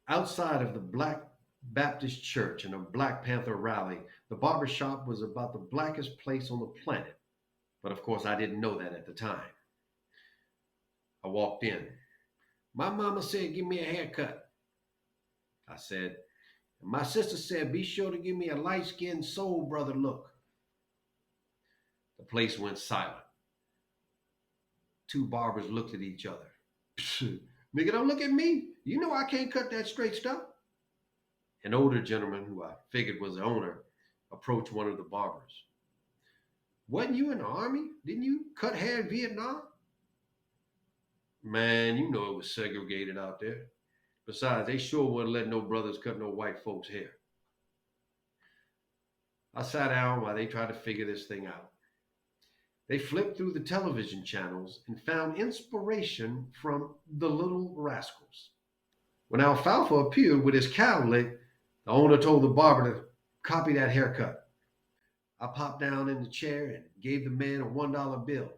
Outside of the Black Baptist Church and a Black Panther rally, the barbershop was about the blackest place on the planet. But of course, I didn't know that at the time. I walked in. My mama said, give me a haircut. I said, and my sister said, be sure to give me a light skinned soul brother look. The place went silent. Two barbers looked at each other. Nigga, don't look at me. You know I can't cut that straight stuff. An older gentleman, who I figured was the owner, approached one of the barbers. Wasn't you in the army? Didn't you cut hair in Vietnam? Man, you know it was segregated out there. Besides, they sure wouldn't let no brothers cut no white folks' hair. I sat down while they tried to figure this thing out. They flipped through the television channels and found inspiration from the Little Rascals. When Alfalfa appeared with his cow lick, the owner told the barber to copy that haircut. I popped down in the chair and gave the man a $1 bill.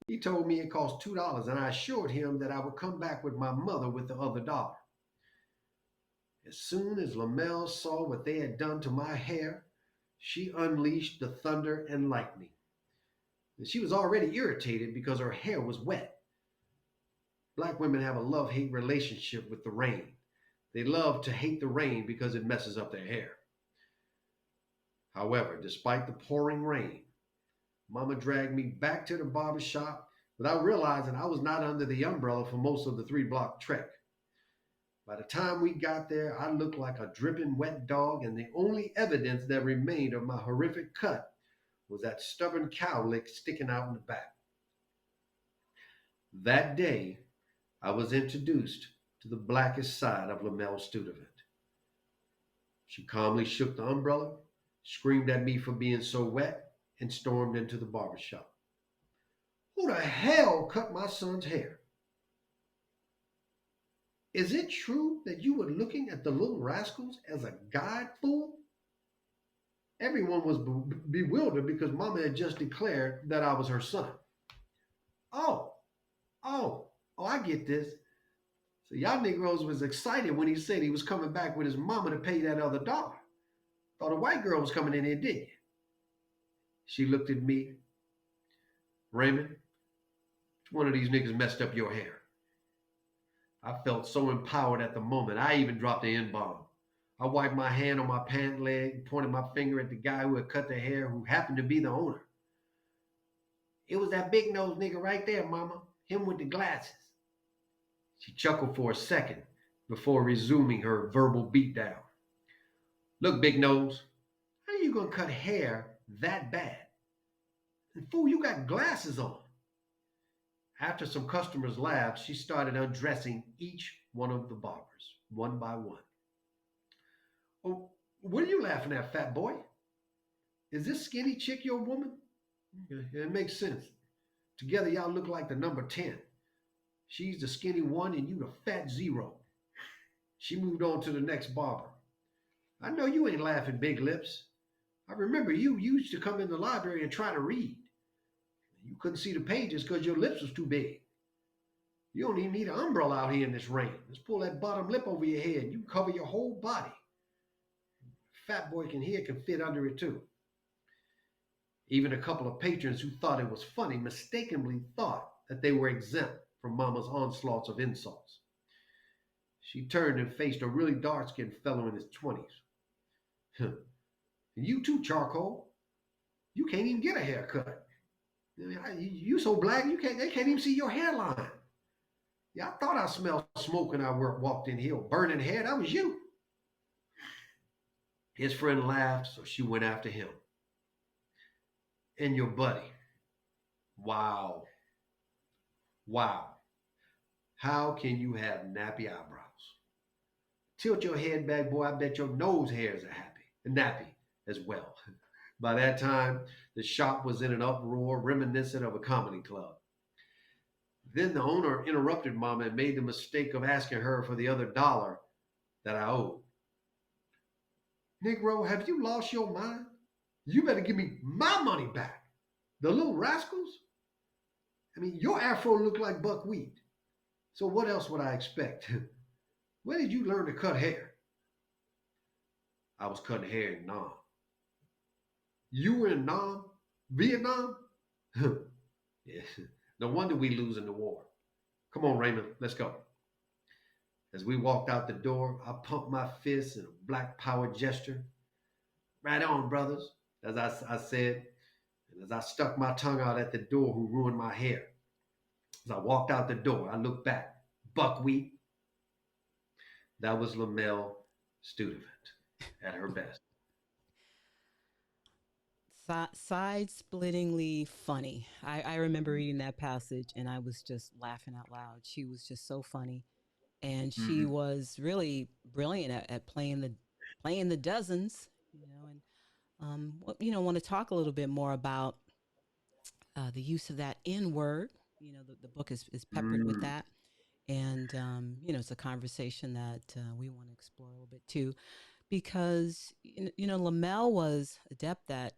He told me it cost $2, and I assured him that I would come back with my mother with the other dollar. As soon as Lamel saw what they had done to my hair, she unleashed the thunder and lightning. And she was already irritated because her hair was wet. Black women have a love-hate relationship with the rain. They love to hate the rain because it messes up their hair. However, despite the pouring rain, Mama dragged me back to the barber shop without realizing I was not under the umbrella for most of the 3-block trek. By the time we got there, I looked like a dripping wet dog, and the only evidence that remained of my horrific cut was that stubborn cow lick sticking out in the back. That day, I was introduced to the blackest side of Lamel Studevent. She calmly shook the umbrella, screamed at me for being so wet, and stormed into the barber shop. Who the hell cut my son's hair? Is it true that you were looking at the Little Rascals as a guide, fool? Everyone was bewildered because Mama had just declared that I was her son. Oh, I get this. So y'all Negroes was excited when he said he was coming back with his mama to pay that other dollar. Thought a white girl was coming in here, didn't you? She looked at me. Raymond, which one of these niggas messed up your hair? I felt so empowered at the moment, I even dropped the N-bomb. I wiped my hand on my pant leg, pointed my finger at the guy who had cut the hair, who happened to be the owner. It was that big-nosed nigga right there, Mama. Him with the glasses. She chuckled for a second before resuming her verbal beatdown. Look, Big Nose, how are you going to cut hair that bad? And fool, you got glasses on. After some customers laughed, she started undressing each one of the barbers, one by one. Oh, what are you laughing at, fat boy? Is this skinny chick your woman? Yeah, it makes sense. Together, y'all look like the number 10. She's the skinny 1 and you the fat 0. She moved on to the next barber. I know you ain't laughing, Big Lips. I remember you used to come in the library and try to read. You couldn't see the pages because your lips was too big. You don't even need an umbrella out here in this rain. Just pull that bottom lip over your head and you can cover your whole body. Fat boy can fit under it too. Even a couple of patrons who thought it was funny mistakenly thought that they were exempt from Mama's onslaughts of insults. She turned and faced a really dark-skinned fellow in his 20s. And you too, Charcoal. You can't even get a haircut. You so black they can't even see your hairline. Yeah, I thought I smelled smoke when I walked in here. Burning hair, that was you. His friend laughed, so she went after him. And your buddy. Wow. How can you have nappy eyebrows? Tilt your head back, boy. I bet your nose hairs are nappy as well. By that time, the shop was in an uproar reminiscent of a comedy club. Then the owner interrupted Mama and made the mistake of asking her for the other dollar that I owed. Negro, have you lost your mind? You better give me my money back. The Little Rascals? I mean, your afro looked like buckwheat. So what else would I expect? Where did you learn to cut hair? I was cutting hair in Nam. You were in Nam? Vietnam? Yes. No wonder we lose in the war. Come on, Raymond, let's go. As we walked out the door, I pumped my fists in a black power gesture. Right on, brothers, as I said, and as I stuck my tongue out at the door who ruined my hair. As I walked out the door, I looked back. Buckwheat. That was Lamel Studevent at her best. Side-splittingly funny. I remember reading that passage and I was just laughing out loud. She was just so funny. and she Mm-hmm. was really brilliant at playing the dozens, you know. And want to talk a little bit more about the use of that N word. You know, the book is peppered with Mm. that. And, it's a conversation that we want to explore a little bit too, because, Lamel was adept at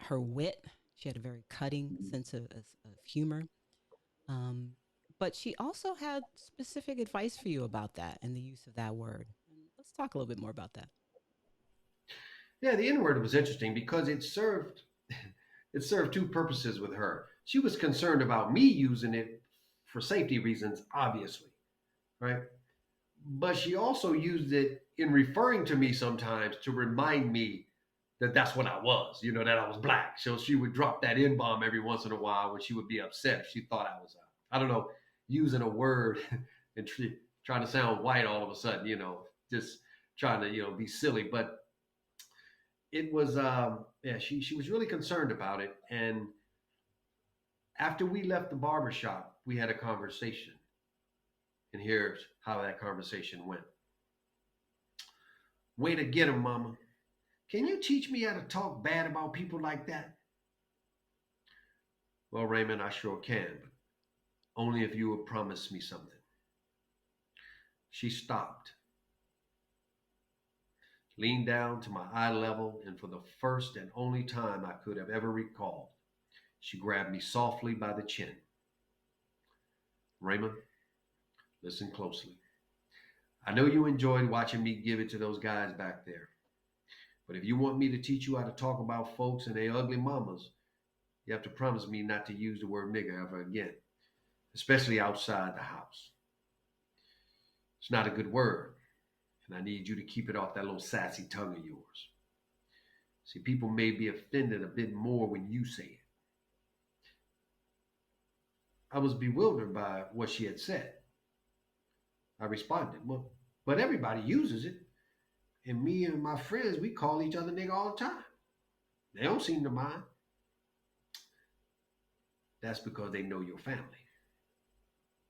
her wit. She had a very cutting sense of humor. Um, but she also had specific advice for you about that and the use of that word. And let's talk a little bit more about that. Yeah, the N word was interesting because it served two purposes with her. She was concerned about me using it for safety reasons, obviously, right? But she also used it in referring to me sometimes to remind me that that's what I was, that I was black. So she would drop that N bomb every once in a while when she would be upset if she thought I was, I don't know, using a word and trying to sound white all of a sudden, just trying to, be silly. But it was, yeah, she was really concerned about it. And after we left the barber shop, we had a conversation. And here's how that conversation went. Way to get him, mama. Can you teach me how to talk bad about people like that? Well, Raymond, I sure can, but only if you would promise me something. She stopped, leaned down to my eye level, and for the first and only time I could have ever recalled, she grabbed me softly by the chin. Raymond, listen closely. I know you enjoyed watching me give it to those guys back there, but if you want me to teach you how to talk about folks and their ugly mamas, you have to promise me not to use the word nigger ever again, especially outside the house. It's not a good word, and I need you to keep it off that little sassy tongue of yours. See, people may be offended a bit more when you say it. I was bewildered by what she had said. I responded, well, but everybody uses it, and me and my friends, we call each other nigga all the time. They don't seem to mind. That's because they know your family.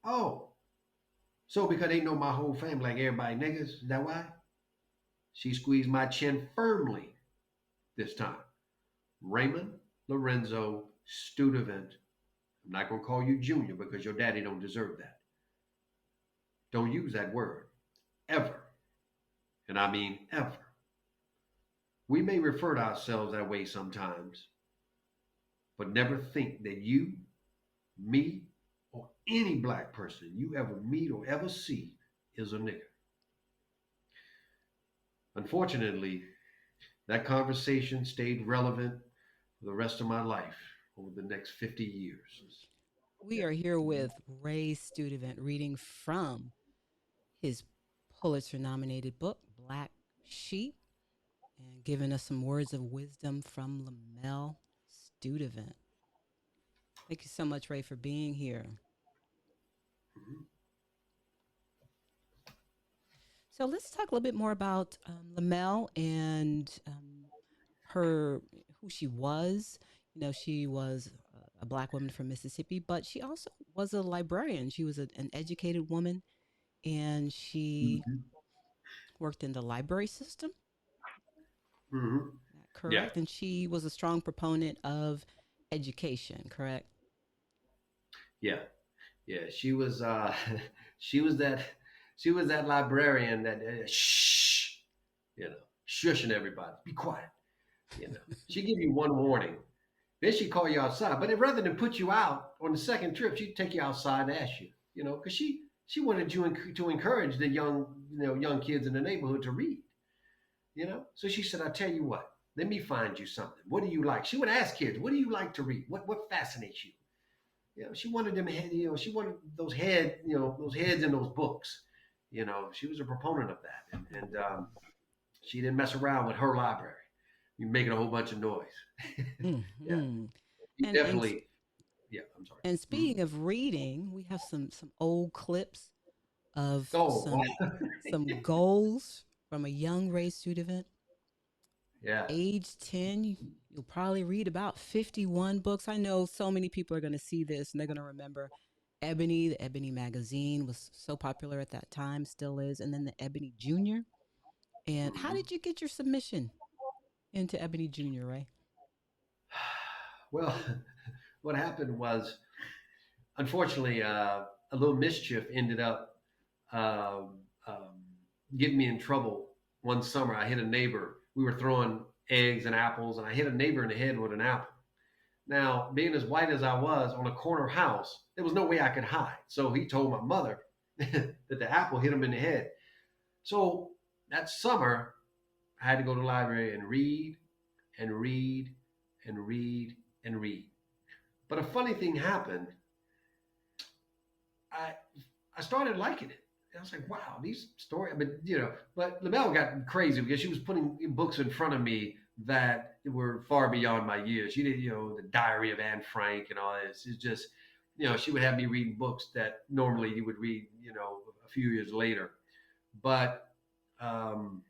Oh, so because they know my whole family like everybody niggas, is that why? She squeezed my chin firmly this time. Raymond Lorenzo Studevent. I'm not going to call you Junior because your daddy don't deserve that. Don't use that word. Ever. And I mean ever. We may refer to ourselves that way sometimes, but never think that you, me, or any black person you ever meet or ever see is a nigger. Unfortunately, that conversation stayed relevant for the rest of my life over the next 50 years. We are here with Ray Studevent reading from his Pulitzer-nominated book, Black Sheep, and giving us some words of wisdom from Lamel Studevent. Thank you so much, Ray, for being here. Mhm. So let's talk a little bit more about Lamel and her, who she was. She was a black woman from Mississippi, but she also was a librarian. She was an educated woman, and she Mhm. worked in the library system. Mhm. That Yeah, correct? And she was a strong proponent of education, correct? yeah, yeah. She was she was that she was that librarian that shh, shushing everybody. Be quiet. She give you one warning, then she call you outside. But rather than put you out on the second trip, she'd take you outside and ask you, because she wanted you to encourage the young kids in the neighborhood to read. So she said, I tell you what, let me find you something. What do you like? She would ask kids, what do you like to read? What fascinates you? She wanted them head, she wanted those heads in those books. She was a proponent of that, and she didn't mess around with her library. You making a whole bunch of noise. Yeah, Mm-hmm. he And and definitely. Yeah, I'm sorry. and Mhm. speaking of reading, we have some old clips of Oh, some goals from a young Ray Studevant. yeah. Age 10, you'll probably read about 51 books. I know so many people are going to see this and they're going to remember Ebony. The Ebony magazine was so popular at that time, still is, and then the Ebony Junior. And how Mhm. did you get your submission into Ebony Junior, Ray? Well, what happened was, unfortunately, a little mischief ended up um, um, getting me in trouble one summer. I hit a neighbor. We were throwing eggs and apples, and I hit a neighbor in the head with an apple. Now, being as white as I was on a corner house, there was no way I could hide. So he told my mother that the apple hit him in the head. So that summer, I had to go to the library and read and read and read and read. But a funny thing happened. I I started liking it. And I was like, wow, these stories. But Lamel got crazy because she was putting books in front of me that were far beyond my years. She did, the Diary of Anne Frank and all this. It's just, she would have me reading books that normally you would read, a few years later. But um,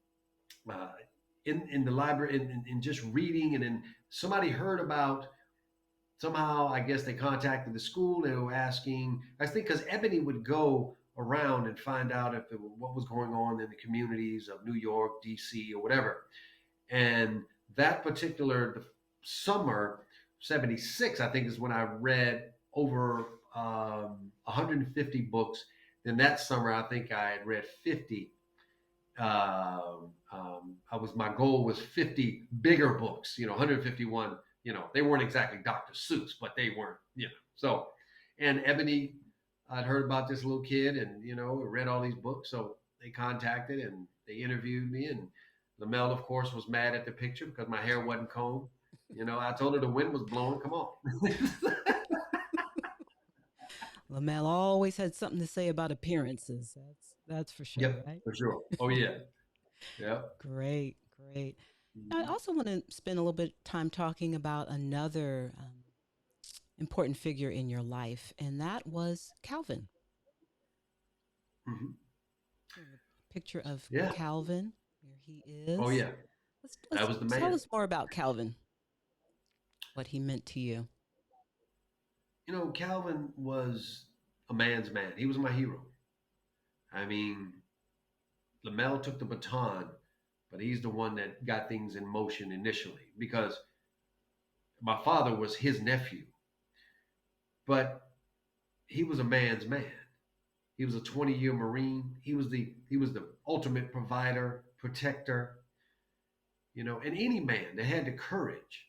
uh, in the library, in just reading, and then somebody heard about. Somehow, I guess they contacted the school. They were asking, I think, because Ebony would go around and find out if what was going on in the communities of New York, D.C., or whatever. And that particular summer, 76, I think, is when I read over 150 books. Then that summer, I think I had read 50. My goal was 50 bigger books, 151. They weren't exactly Dr. Seuss, but they weren't, So, and Ebony, I'd heard about this little kid and, read all these books. So they contacted and they interviewed me. And Lamel, of course, was mad at the picture because my hair wasn't combed. I told her the wind was blowing. Come on. Lamel always had something to say about appearances. That's for sure, Yep, right? for sure. Oh, yeah. Yep. Great, great. I Mhm. also want to spend a little bit of time talking about another important figure in your life, and that was Calvin. Mhm. We have a picture of Yeah. Calvin. There he Oh, is. yeah. That Let's was the tell man. us more about Calvin, what he meant to you. Calvin was a man's man. He was my hero. I mean, Lamel took the baton, but he's the one that got things in motion initially because my father was his nephew, but he was a man's man. He was a 20-year Marine. He was the ultimate provider, protector, and any man that had the courage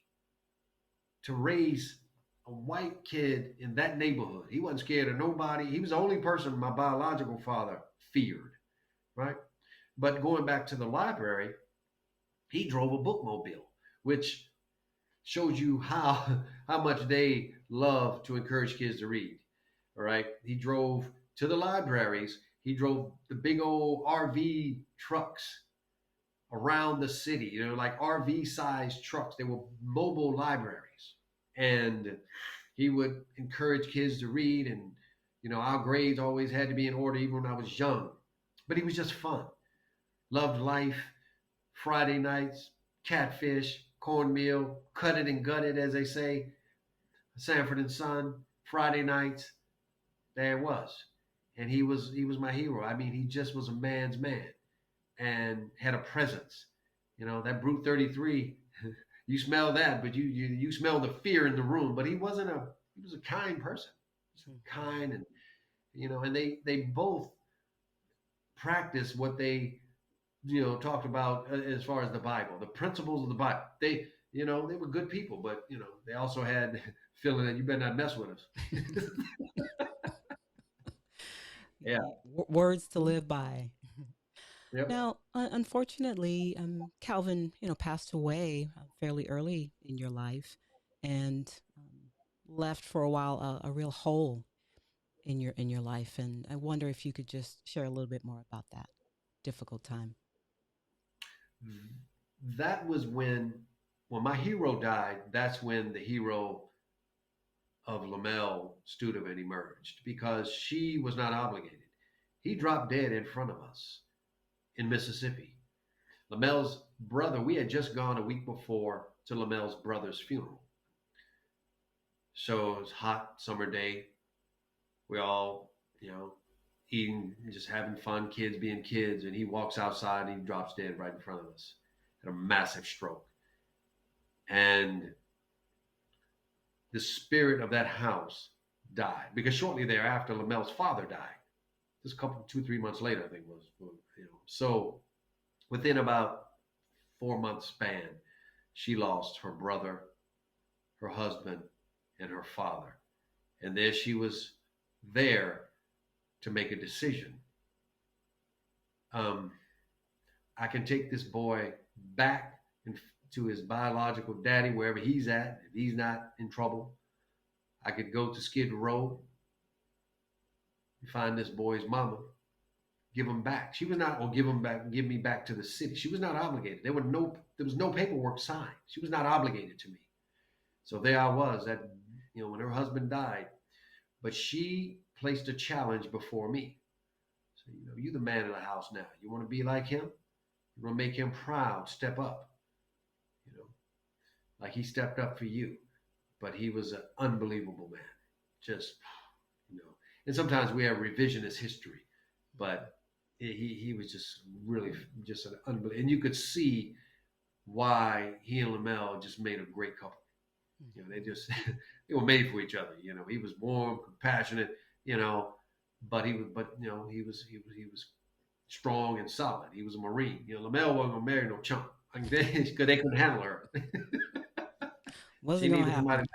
to raise a white kid in that neighborhood. He wasn't scared of nobody. He was the only person my biological father feared, right? But going back to the library, he drove a bookmobile, which shows you how much they love to encourage kids to read. All right. He drove to the libraries. He drove the big old RV trucks around the city, like RV sized trucks. They were mobile libraries. And he would encourage kids to read. And, our grades always had to be in order, even when I was young. But he was just fun. Loved life. Friday nights, catfish, cornmeal, cut it and gut it, as they say. Sanford and Son, Friday nights. There it was. And he was my hero. I mean, he just was a man's man and had a presence. That Brute 33, you smell that, but you smell the fear in the room. But he was a kind person. Kind and they both practice what they talked about as far as the Bible, the principles of the Bible. They were good people, but they also had feeling that you better not mess with us. Yeah. Words to live by. Yep. Now, unfortunately, Calvin, passed away fairly early in your life, and left for a while a real hole in your life. And I wonder if you could just share a little bit more about that difficult time. That was when my hero died. That's when the hero of Lamel Studevent emerged because she was not obligated. He dropped dead in front of us in Mississippi. Lamel's brother, we had just gone a week before to Lamel's brother's funeral. So it was a hot summer day. We all, eating, just having fun, kids being kids, and he walks outside and he drops dead right in front of us. Had a massive stroke. And the spirit of that house died because shortly thereafter, Lamel's father died. Just a couple, 2, 3 months later, I think was, So within about 4 months span, she lost her brother, her husband, and her father. And there she was there to make a decision. I can take this boy back to his biological daddy, wherever he's at, if he's not in trouble. I could go to Skid Row and find this boy's mama, give him back. She was not, or give me back to the city. She was not obligated. There was no paperwork signed. She was not obligated to me. So there I was when her husband died, but she placed a challenge before me. So, you're the man of the house now. You want to be like him? You want to make him proud, step up, like he stepped up for you. But he was an unbelievable man. Just, and sometimes we have revisionist history, but he was just really just an unbelievable. And you could see why he and Lamel just made a great couple. They were made for each other. He was warm, compassionate, but he was strong and solid. He was a Marine. Lamel wasn't gonna marry no chump. Because they couldn't handle her. Wasn't gonna happen. Somebody.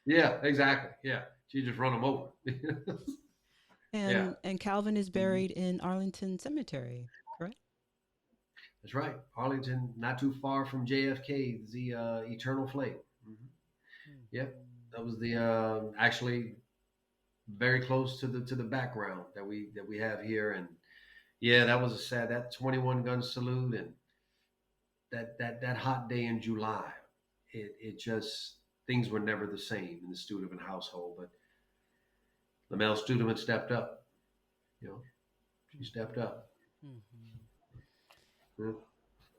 Yeah, exactly. Yeah, she just run him over. And Calvin is buried in Arlington Cemetery, correct? That's right. Arlington, not too far from JFK, the Eternal Flame. Mm-hmm. Yep, that was the actually very close to the background that we have here, and yeah, that was a sad, that 21 gun salute, and that hot day in July, it just, things were never the same in the Studevent household. But Lamel Studevent stepped up. She stepped up. Mm-hmm. Mm-hmm.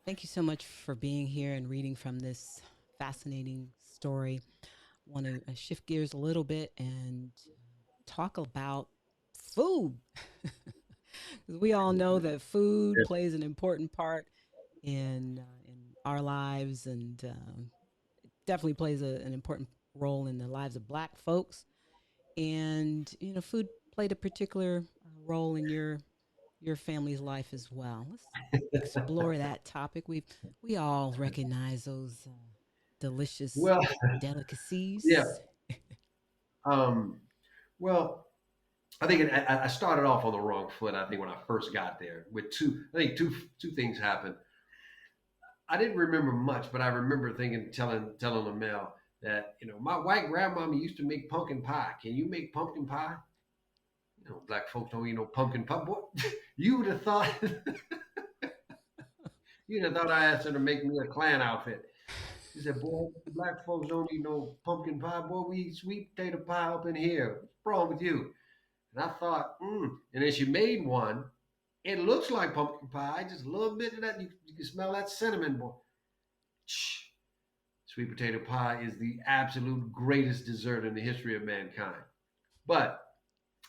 Thank you so much for being here and reading from this fascinating story. I want to shift gears a little bit and talk about food. We all know that food plays an important part in our lives, and definitely plays an important role in the lives of Black folks. And food played a particular role in your family's life as well. Let's explore that topic. We all recognize those delicious delicacies. Yeah. Well, I think I started off on the wrong foot. I think when I first got there, with two things happened. I didn't remember much, but I remember telling Lamel that my white grandmama used to make pumpkin pie. Can you make pumpkin pie? Black folks don't eat no pumpkin pie. Boy, you would have thought I asked her to make me a Klan outfit. She said, "Boy, black folks don't eat no pumpkin pie. Boy, we eat sweet potato pie up in here. What's wrong with you?" And I thought, And then she made one. It looks like pumpkin pie, just a little bit of that. You can smell that cinnamon, boy. Sweet potato pie is the absolute greatest dessert in the history of mankind. But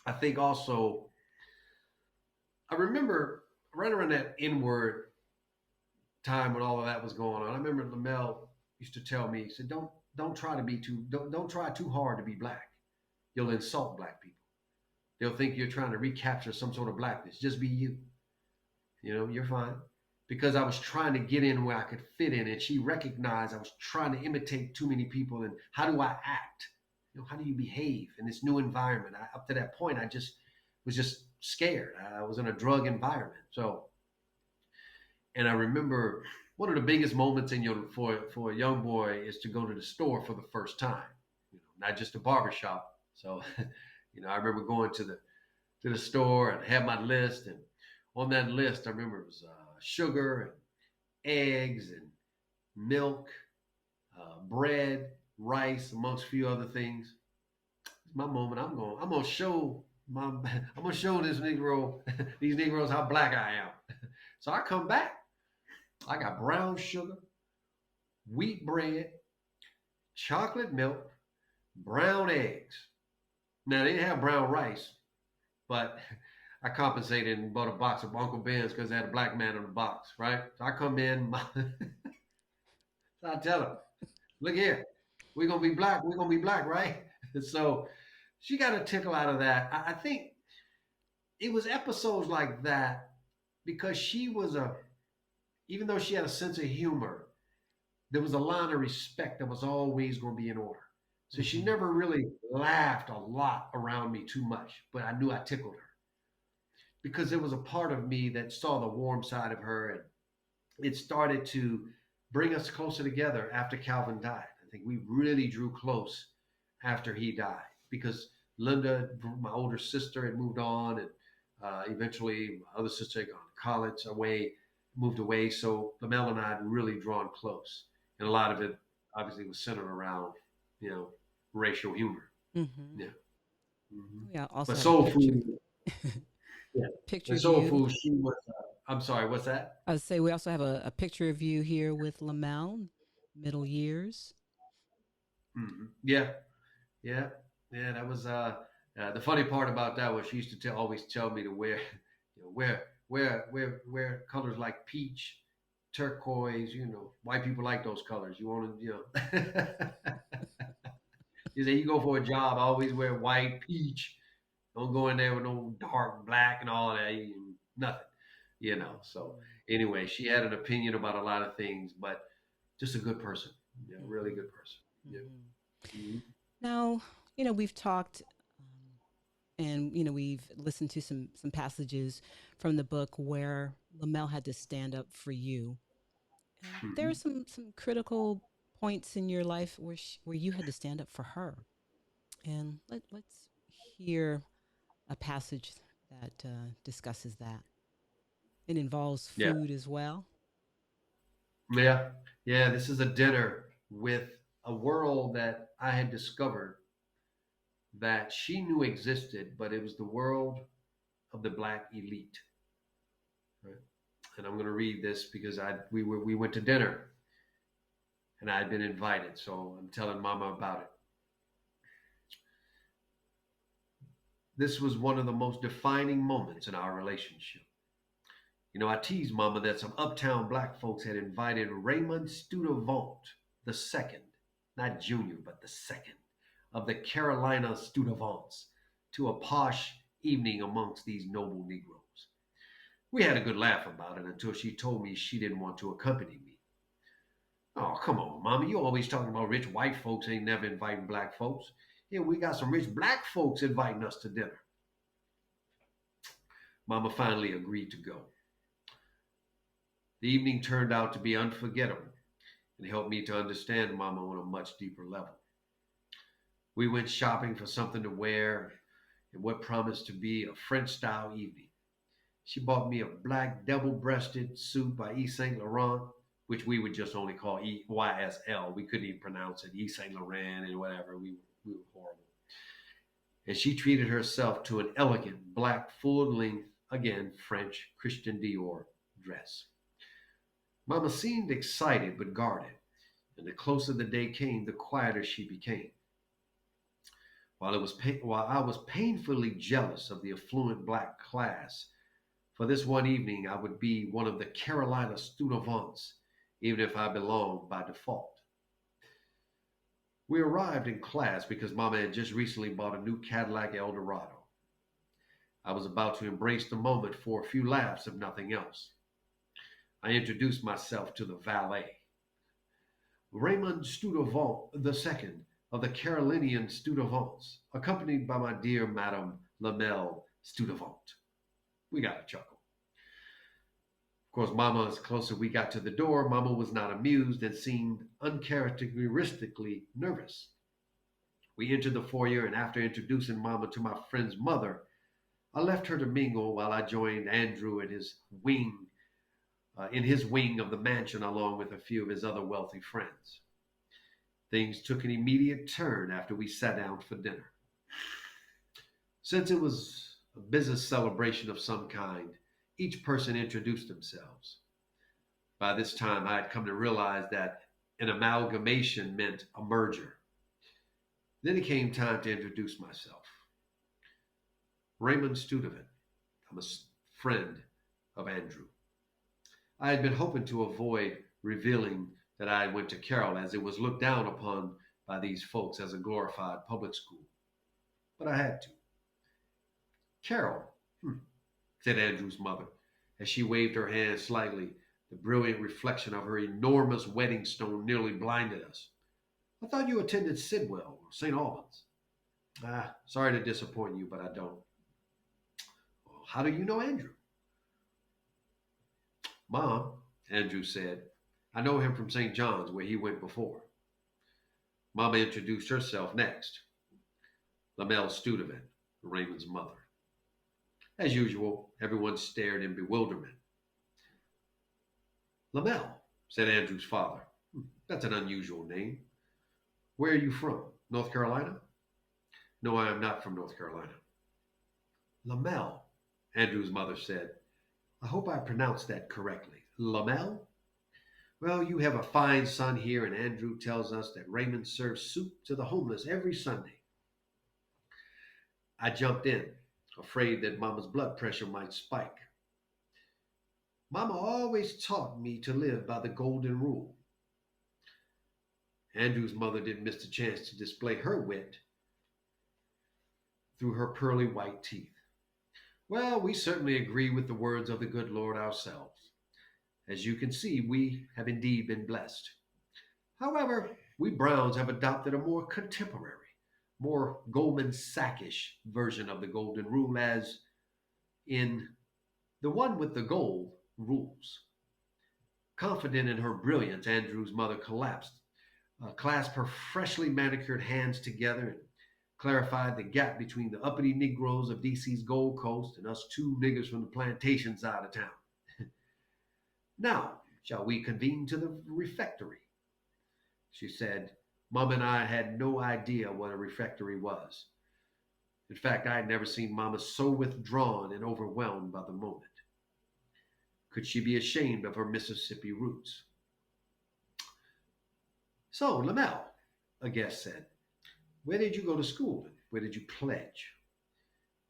I think also, I remember right around that N-word time when all of that was going on. I remember Lamel used to tell me, he said, don't try too hard to be black. You'll insult black people. They'll think you're trying to recapture some sort of blackness. Just be you. You're fine. Because I was trying to get in where I could fit in, and she recognized I was trying to imitate too many people. And how do I act? How do you behave in this new environment? Up to that point, I was just scared. I was in a drug environment. So, and I remember one of the biggest moments for a young boy is to go to the store for the first time. Not just a barbershop. So, I remember going to the store and had my list, and on that list, I remember it was sugar and eggs and milk, bread, rice, amongst a few other things. It's my moment. I'm gonna show these Negroes how black I am. So I come back. I got brown sugar, wheat bread, chocolate milk, brown eggs. Now they didn't have brown rice, but I compensated and bought a box of Uncle Ben's because they had a black man in the box, right? So I come in, so I tell her, look here, we're gonna be black, right? So she got a tickle out of that. I think it was episodes like that because she was even though she had a sense of humor, there was a line of respect that was always going to be in order. So she Mm-hmm. never really laughed a lot around me too much, but I knew I tickled her because there was a part of me that saw the warm side of her, and it started to bring us closer together after Calvin died. I think we really drew close after he died because Linda, my older sister, had moved on, and eventually my other sister had gone to college moved away. So Lamel and I had really drawn close, and a lot of it obviously was centered around, you know, racial humor. Mm-hmm. Yeah. Hmm. We also But have a soul picture, food, yeah. picture And of soul you. food, she was. I'm sorry, what's that? I would say we also have a picture of you here with Lamel, middle years. Yeah, yeah, yeah. That was the funny part about that was she used to always tell me to wear, wear colors like peach, turquoise. White people like those colors. You want to, you say you go for a job, always wear white, peach. Don't go in there with no dark black and all that. Nothing. So anyway, she had an opinion about a lot of things, but just a good person. Yeah, really Mm-hmm. good person. Yeah. Mm-hmm. Mhm. Now, we've talked, and we've listened to some passages from the book where Lamel had to stand up for you, but there are Mhm. some critical points in your life where you had to stand up for her. And let's hear a passage that discusses that. It involves Yeah. food as well. Yeah. Yeah. This is a dinner with a world that I had discovered that she knew existed, but it was the world of the black elite. Right? And I'm going to read this because we went to dinner and I had been invited, so I'm telling Mama about it. This was one of the most defining moments in our relationship. I teased Mama that some uptown black folks had invited Raymond Studevant the second, not Junior, but the second, of the Carolina Studevants to a posh evening amongst these noble Negroes. We had a good laugh about it until she told me she didn't want to accompany me. Oh, come on, Mama. You always talking about rich white folks ain't never inviting black folks. Here we got some rich black folks inviting us to dinner. Mama finally agreed to go. The evening turned out to be unforgettable and helped me to understand Mama on a much deeper level. We went shopping for something to wear in what promised to be a French style evening. She bought me a black double breasted suit by Yves Saint Laurent, which we would just only call YSL. We couldn't even pronounce it, Yves Saint Laurent and whatever. We were horrible. And she treated herself to an elegant black full length, again, French Christian Dior dress. Mama seemed excited but guarded, and the closer the day came, the quieter she became. While I was painfully jealous of the affluent black class, for this one evening I would be one of the Carolina Studevants, even if I belonged by default. We arrived in class because Mama had just recently bought a new Cadillac Eldorado. I was about to embrace the moment for a few laughs, if nothing else. I introduced myself to the valet. Raymond Studevant II of the Carolinian Studevants, accompanied by my dear Madame Lamel Studevant. We got a chuckle. Of course, Mama, as closer we got to the door, Mama was not amused and seemed uncharacteristically nervous. We entered the foyer, and after introducing Mama to my friend's mother, I left her to mingle while I joined Andrew in his wing of the mansion, along with a few of his other wealthy friends. Things took an immediate turn after we sat down for dinner. Since it was a business celebration of some kind, each person introduced themselves. By this time, I had come to realize that an amalgamation meant a merger. Then it came time to introduce myself. Raymond Studevent. I'm a friend of Andrew. I had been hoping to avoid revealing that I went to Carroll as it was looked down upon by these folks as a glorified public school. But I had to. Carroll, said Andrew's mother, as she waved her hand slightly. The brilliant reflection of her enormous wedding stone nearly blinded us. I thought you attended Sidwell or St. Albans. Sorry to disappoint you, but I don't. Well, how do you know Andrew? Mom, Andrew said, I know him from St. John's where he went before. Mama introduced herself next. Lamel Studevent, Raymond's mother. As usual, everyone stared in bewilderment. Lamel, said Andrew's father. That's an unusual name. Where are you from? North Carolina? No, I am not from North Carolina. Lamel, Andrew's mother said. I hope I pronounced that correctly. Lamel? Well, you have a fine son here, and Andrew tells us that Raymond serves soup to the homeless every Sunday. I jumped in, afraid that Mama's blood pressure might spike. Mama always taught me to live by the golden rule. Andrew's mother didn't miss the chance to display her wit through her pearly white teeth. Well, we certainly agree with the words of the good Lord ourselves. As you can see, we have indeed been blessed. However, we Browns have adopted a more contemporary, more Goldman Sachs-ish version of the golden rule, as in the one with the gold rules. Confident in her brilliance, Andrew's mother clasped her freshly manicured hands together and clarified the gap between the uppity Negroes of D.C.'s Gold Coast and us two niggers from the plantation side of town. Now, shall we convene to the refectory? She said. Mama and I had no idea what a refectory was. In fact, I had never seen Mama so withdrawn and overwhelmed by the moment. Could she be ashamed of her Mississippi roots? So, Lamel, a guest said, where did you go to school and where did you pledge?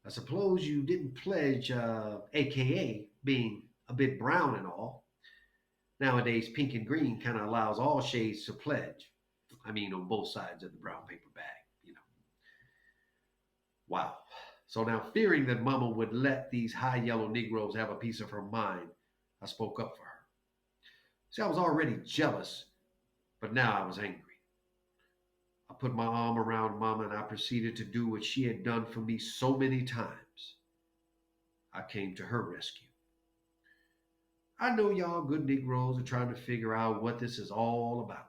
I suppose you didn't pledge, AKA being a bit brown and all. Nowadays, pink and green kind of allows all shades to pledge. I mean, on both sides of the brown paper bag, Wow. So now, fearing that Mama would let these high yellow Negroes have a piece of her mind, I spoke up for her. See, I was already jealous, but now I was angry. I put my arm around Mama and I proceeded to do what she had done for me so many times. I came to her rescue. I know y'all good Negroes are trying to figure out what this is all about.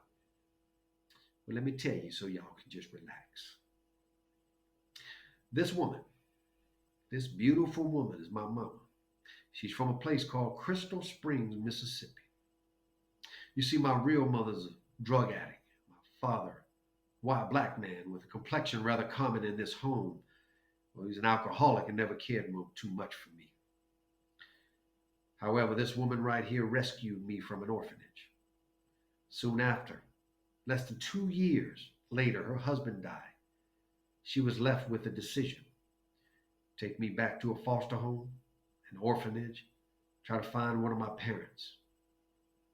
But let me tell you so y'all can just relax. This woman, this beautiful woman is my mama. She's from a place called Crystal Springs, Mississippi. You see, my real mother's a drug addict. My father, white black man with a complexion rather common in this home. Well, he's an alcoholic and never cared too much for me. However, this woman right here rescued me from an orphanage. Soon after, less than 2 years later, her husband died. She was left with a decision. Take me back to a foster home, an orphanage, try to find one of my parents.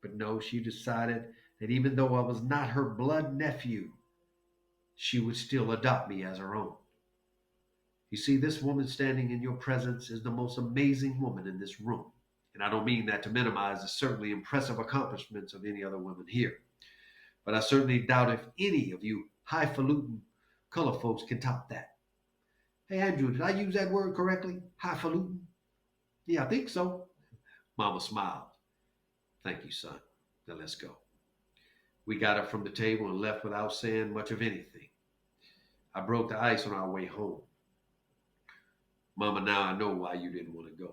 But no, she decided that even though I was not her blood nephew, she would still adopt me as her own. You see, this woman standing in your presence is the most amazing woman in this room. And I don't mean that to minimize the certainly impressive accomplishments of any other women here. But I certainly doubt if any of you highfalutin color folks can top that. Hey, Andrew, did I use that word correctly? Highfalutin? Yeah, I think so. Mama smiled. Thank you, son. Now let's go. We got up from the table and left without saying much of anything. I broke the ice on our way home. Mama, now I know why you didn't want to go.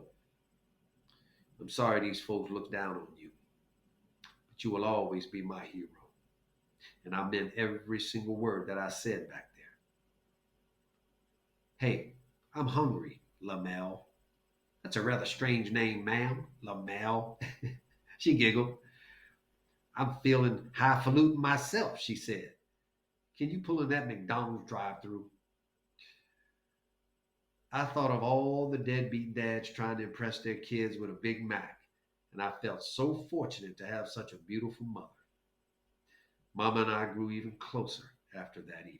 I'm sorry these folks look down on you, but you will always be my hero. And I meant every single word that I said back there. Hey, I'm hungry, Lamel. That's a rather strange name, ma'am, Lamel. She giggled. I'm feeling highfalutin myself, she said. Can you pull in that McDonald's drive-thru? I thought of all the deadbeat dads trying to impress their kids with a Big Mac, and I felt so fortunate to have such a beautiful mother. Mama and I grew even closer after that evening.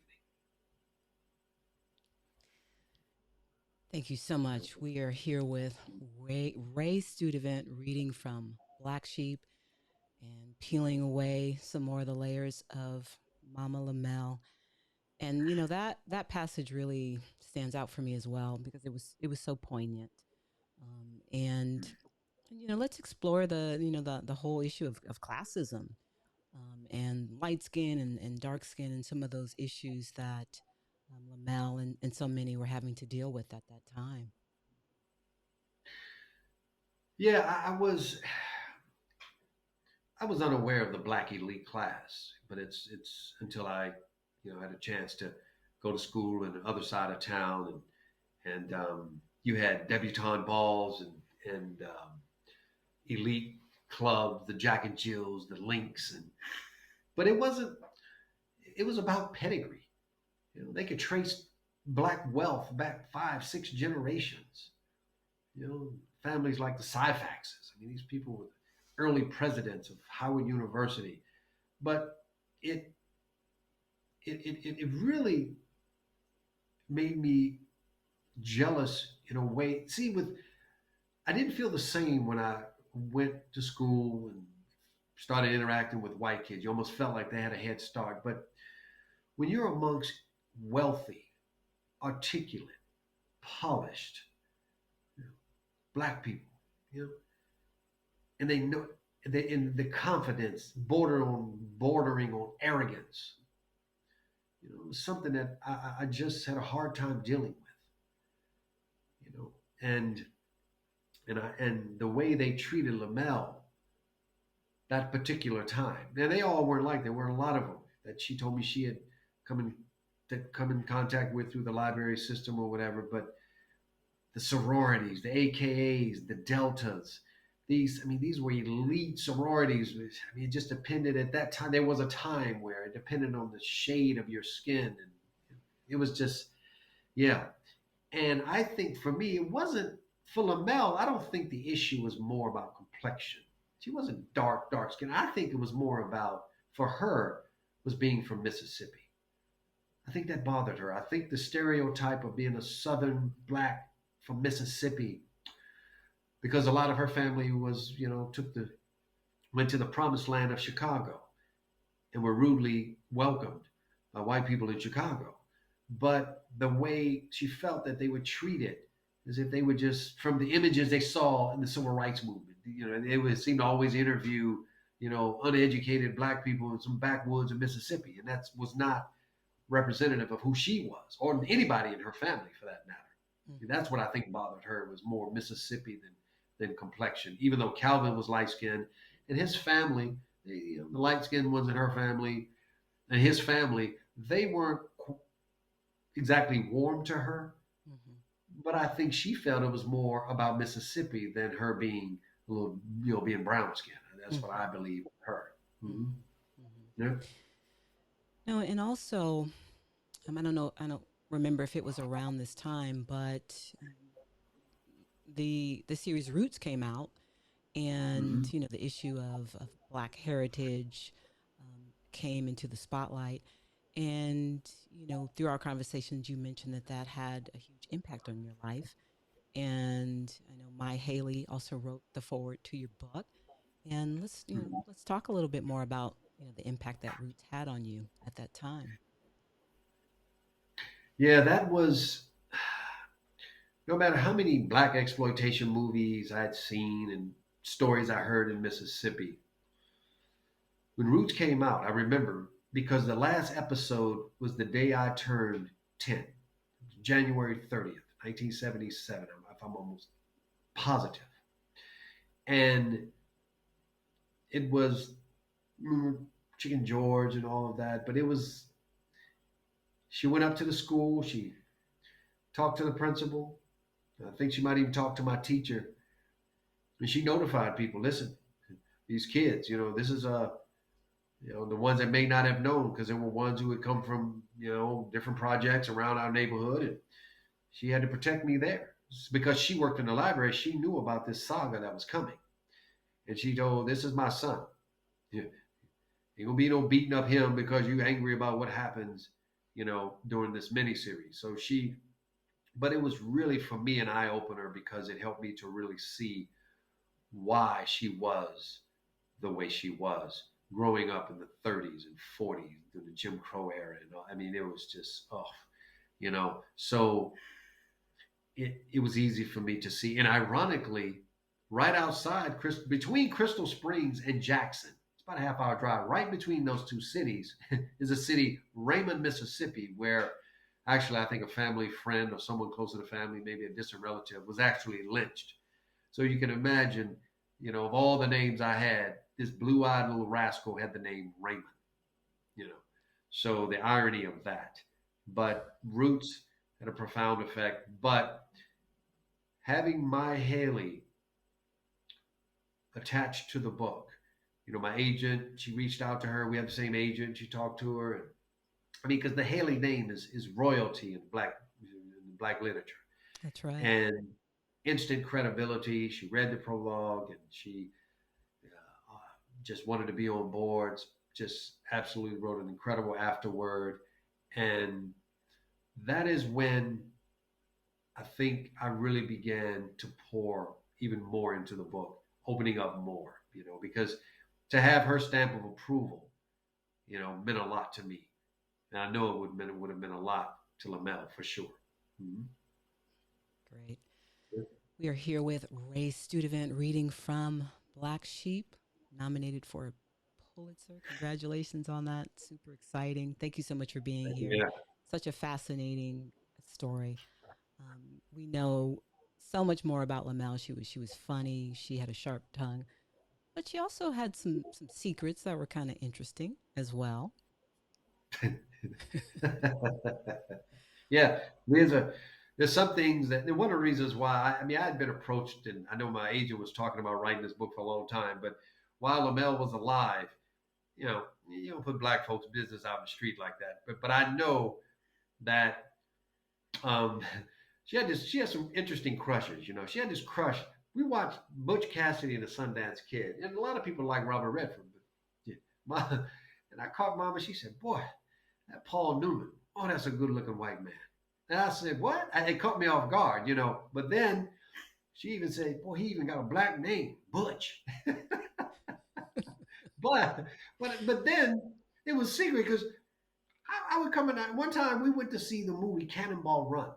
Thank you so much. We are here with Ray Studevent reading from Black Sheep and peeling away some more of the layers of Mama Lamel. And that passage really stands out for me as well because it was so poignant. And let's explore the whole issue of classism, and light skin and dark skin and some of those issues that Lamel and so many were having to deal with at that time. Yeah, I was unaware of the black elite class, but it's until I had a chance to go to school in the other side of town, and you had debutante balls and elite clubs, the Jack and Jills, the Lynx, and but it wasn't. It was about pedigree. They could trace black wealth back 5, 6 generations. Families like the Syphaxes. I mean, these people were the early presidents of Howard University. But it it really made me jealous in a way. See, with I didn't feel the same when I went to school and started interacting with white kids. You almost felt like they had a head start. But when you're amongst wealthy, articulate, polished, you know, black people, you know, and they know they in the confidence bordering on arrogance. It was something that I just had a hard time dealing with. And the way they treated Lamel that particular time. Now they all weren't like there were a lot of them that she told me she had come in come in contact with through the library system or whatever. But the sororities, the AKAs, the Deltas, these were elite sororities. It just depended at that time. There was a time where it depended on the shade of your skin, and it was just, yeah. And I think for me, it wasn't for Lamel. I don't think the issue was more about complexion. She wasn't dark skin. I think it was more about for her was being from Mississippi. I think that bothered her. I think the stereotype of being a Southern black from Mississippi, because a lot of her family was, went to the promised land of Chicago and were rudely welcomed by white people in Chicago. But the way she felt that they were treated as if they were just from the images they saw in the civil rights movement. They would seem to always interview, uneducated black people in some backwoods of Mississippi. And that was not representative of who she was or anybody in her family for that matter. Mm-hmm. That's what I think bothered her was more Mississippi than complexion, even though Calvin was light skinned and his family, the light skinned ones in her family and his family, they weren't exactly warm to her. Mm-hmm. But I think she felt it was more about Mississippi than her being a little, being brown skinned. That's mm-hmm. what I believe with her. Mm-hmm. Mm-hmm. Yeah. No, and also, I don't remember if it was around this time, but the series Roots came out, and mm-hmm. The issue of Black heritage came into the spotlight. And through our conversations, you mentioned that had a huge impact on your life. And I know Mai Haley also wrote the foreword to your book. And let's talk a little bit more about the impact that Roots had on you at that time. Yeah, that was, no matter how many black exploitation movies I'd seen and stories I heard in Mississippi, when Roots came out, I remember because the last episode was the day I turned 10, January 30th, 1977, if I'm almost positive. And it was Chicken George and all of that, but she went up to the school, she talked to the principal, I think she might even talk to my teacher, and she notified people, listen, these kids, this is the ones that may not have known because there were ones who had come from, different projects around our neighborhood. And She had to protect me there because she worked in the library. She knew about this saga that was coming, and she told, "This is my son. Yeah, ain't gonna be no beating up him because you angry about what happens, during this miniseries." So but it was really for me an eye opener because it helped me to really see why she was the way she was growing up in the 30s and 40s through the Jim Crow era. And all. I mean, it was just, So it was easy for me to see. And ironically, right outside, between Crystal Springs and Jackson, it's about a half hour drive, right between those two cities is a city, Raymond, Mississippi, where actually I think a family friend or someone close to the family, maybe a distant relative, was actually lynched. So you can imagine, of all the names I had, this blue-eyed little rascal had the name Raymond, you know. So the irony of that. But Roots had a profound effect. But having my Haley attached to the book, my agent, she reached out to her. We have the same agent. She talked to her. And, I mean, because the Haley name is royalty in black literature. That's right. And instant credibility. She read the prologue and she just wanted to be on board. Just absolutely wrote an incredible afterword. And that is when I think I really began to pour even more into the book, opening up more, because to have her stamp of approval, meant a lot to me. And I know it would have meant a lot to Lamel for sure. Mm-hmm. Great. We are here with Ray Studevent reading from Black Sheep, nominated for a Pulitzer. Congratulations on that. Super exciting. Thank you so much for being here. Yeah. Such a fascinating story. We know so much more about Lamel. She was funny. She had a sharp tongue, but she also had some secrets that were kind of interesting as well. Yeah, there's some things that one of the reasons why I had been approached, and I know my agent was talking about writing this book for a long time, but while Lamel was alive, you don't put black folks' business out in the street like that. But I know that um, she had some interesting crushes. She had this crush. We watched Butch Cassidy and the Sundance Kid, and a lot of people like Robert Redford. But yeah, and I caught Mama. She said, "Boy, that Paul Newman. Oh, that's a good-looking white man." And I said, "What?" It caught me off guard, But then she even said, "Boy, he even got a black name, Butch." but then it was secret because I would come in. One time we went to see the movie Cannonball Run,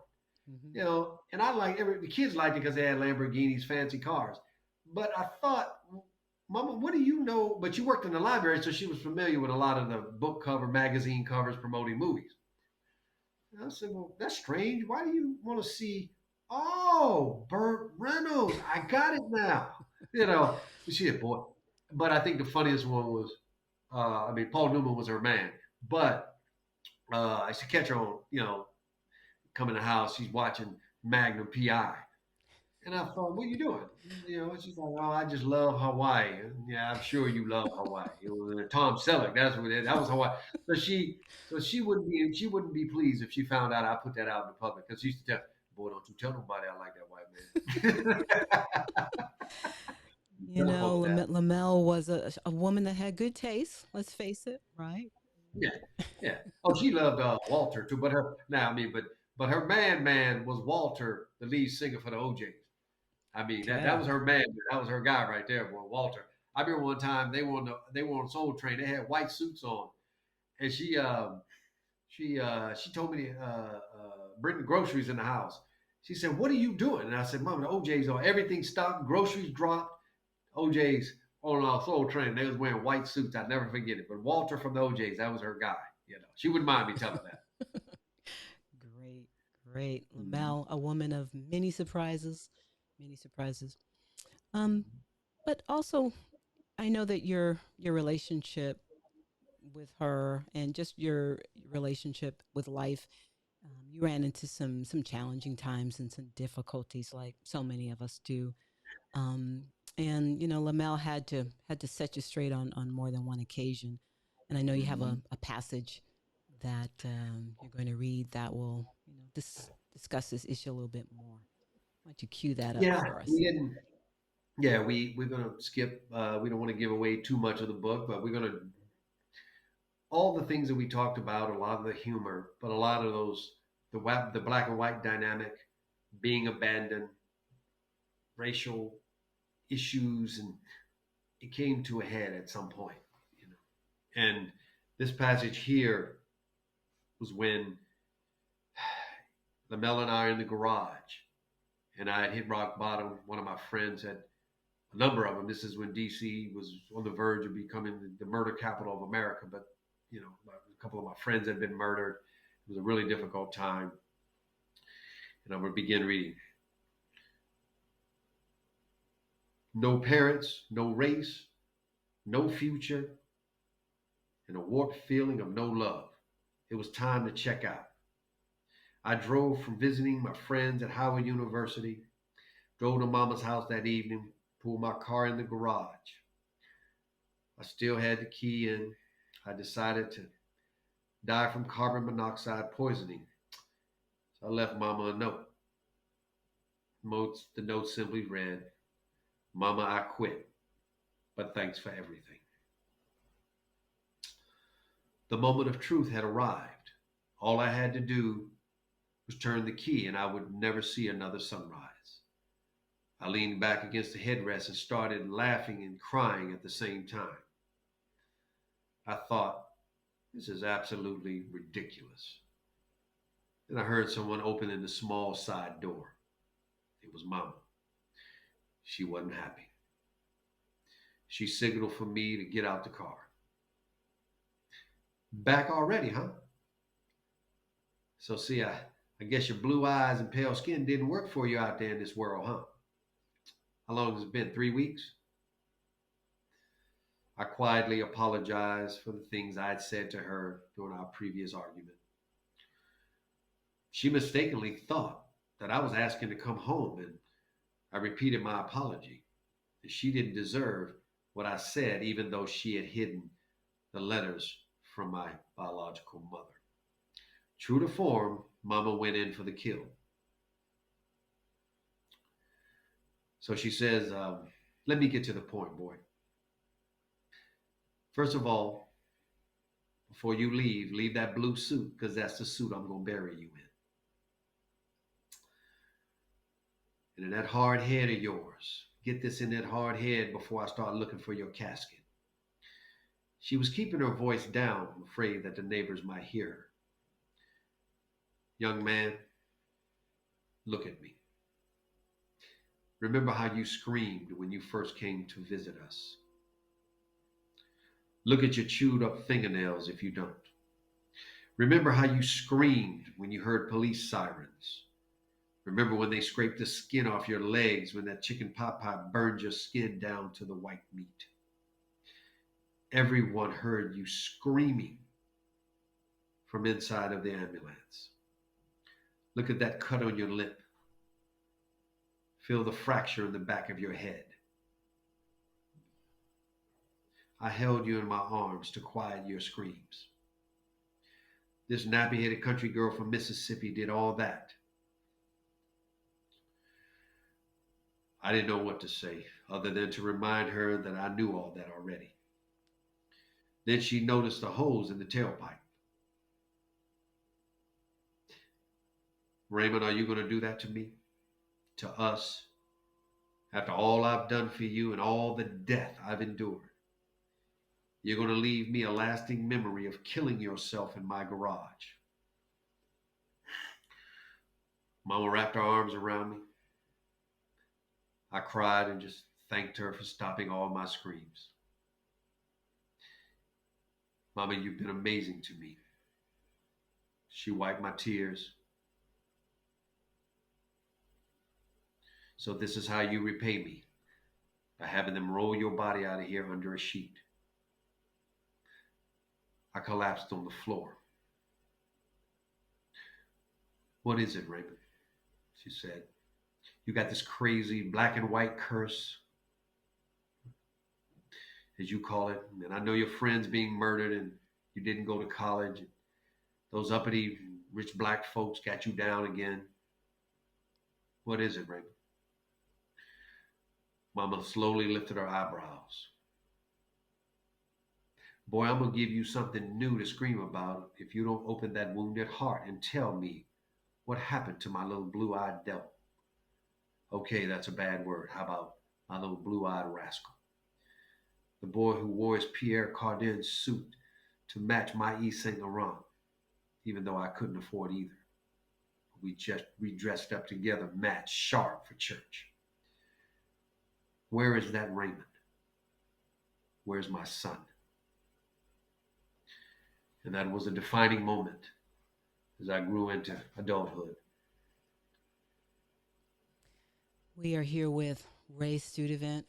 and I like the kids liked it because they had Lamborghinis, fancy cars. But I thought, Mama, what do you know? But you worked in the library, so she was familiar with a lot of the book cover, magazine covers promoting movies. And I said, "Well, that's strange. Why do you want to see? Oh, Burt Reynolds. I got it now." She said, "Boy." But I think the funniest one was, Paul Newman was her man. But I used to catch her on, come in the house. She's watching Magnum PI. And I thought, "What are you doing?" She's like, "Oh, I just love Hawaii." Yeah, I'm sure you love Hawaii. It was Tom Selleck. That was Hawaii. So she wouldn't be pleased if she found out I put that out in the public because she used to tell, "Boy, don't you tell nobody I like that white man." Lamel was a woman that had good taste. Let's face it, right? Yeah, yeah. Oh, she loved Walter too, but her man was Walter, the lead singer for the OJs. That was her man. That was her guy right there, boy, Walter. I remember one time they were on Soul Train. They had white suits on, and she told me to bring the groceries in the house. She said, "What are you doing?" And I said, "Mama, the OJs on. Everything stopped. Groceries dropped. OJs on Soul Train. They was wearing white suits. I'd never forget it. But Walter from the OJs, that was her guy. She wouldn't mind me telling that." Great. Lamel, a woman of many surprises, many surprises. Um, but also, I know that your relationship with her and just your relationship with life, you ran into some challenging times and some difficulties, like so many of us do. Um, and Lamel had to set you straight on more than one occasion. And I know you have a passage that you're going to read that will discuss this issue a little bit more. Why don't you cue that up Yeah, for us? we didn't. Yeah, we're gonna skip. We don't want to give away too much of the book, but we're gonna all the things that we talked about, a lot of the humor, but a lot of those the black and white dynamic, being abandoned, racial issues, and it came to a head at some point, you know. And this passage here was when Lamella and I are in the garage, and I had hit rock bottom. One of my friends had a number of them. This is when D.C. was on the verge of becoming the murder capital of America. But, you know, a couple of my friends had been murdered. It was a really difficult time. And I'm going to begin reading. No parents, no race, no future, and a warped feeling of no love. It was time to check out. I drove from visiting my friends at Howard University, drove to Mama's house that evening, pulled my car in the garage. I still had the key in. I decided to die from carbon monoxide poisoning. So I left Mama a note. The note simply read, Mama, I quit, but thanks for everything. The moment of truth had arrived. All I had to do was turn the key and I would never see another sunrise. I leaned back against the headrest and started laughing and crying at the same time. I thought, this is absolutely ridiculous. Then I heard someone opening the small side door. It was Mama. She wasn't happy. She signaled for me to get out the car. Back already, huh? So see, I guess your blue eyes and pale skin didn't work for you out there in this world, huh? How long has it been? 3 weeks? I quietly apologized for the things I had said to her during our previous argument. She mistakenly thought that I was asking to come home, and I repeated my apology. She didn't deserve what I said, even though she had hidden the letters from my biological mother. True to form, Mama went in for the kill. So she says, let me get to the point, boy. First of all, before you leave that blue suit, because that's the suit I'm going to bury you in. And in that hard head of yours, get this in that hard head before I start looking for your casket. She was keeping her voice down, afraid that the neighbors might hear her. Young man, look at me. Remember how you screamed when you first came to visit us. Look at your chewed up fingernails if you don't. Remember how you screamed when you heard police sirens. Remember when they scraped the skin off your legs when that chicken pot pie burned your skin down to the white meat. Everyone heard you screaming from inside of the ambulance. Look at that cut on your lip. Feel the fracture in the back of your head. I held you in my arms to quiet your screams. This nappy-headed country girl from Mississippi did all that. I didn't know what to say other than to remind her that I knew all that already. Then she noticed the holes in the tailpipe. Raymond, are you going to do that to me? To us? After all I've done for you and all the death I've endured? You're going to leave me a lasting memory of killing yourself in my garage. Mama wrapped her arms around me. I cried and just thanked her for stopping all my screams. Mama, you've been amazing to me. She wiped my tears. So this is how you repay me, by having them roll your body out of here under a sheet. I collapsed on the floor. What is it, Raymond? She said. You got this crazy black and white curse, as you call it. And I know your friends being murdered and you didn't go to college. Those uppity rich black folks got you down again. What is it, Raymond? Mama slowly lifted her eyebrows. Boy, I'm going to give you something new to scream about if you don't open that wounded heart and tell me what happened to my little blue-eyed devil. Okay, that's a bad word. How about my little blue-eyed rascal? The boy who wore his Pierre Cardin suit to match my Yves Saint Laurent, even though I couldn't afford either. We dressed up together, matched sharp for church. Where is that Raymond? Where's my son? And that was a defining moment as I grew into adulthood. We are here with Ray Studevent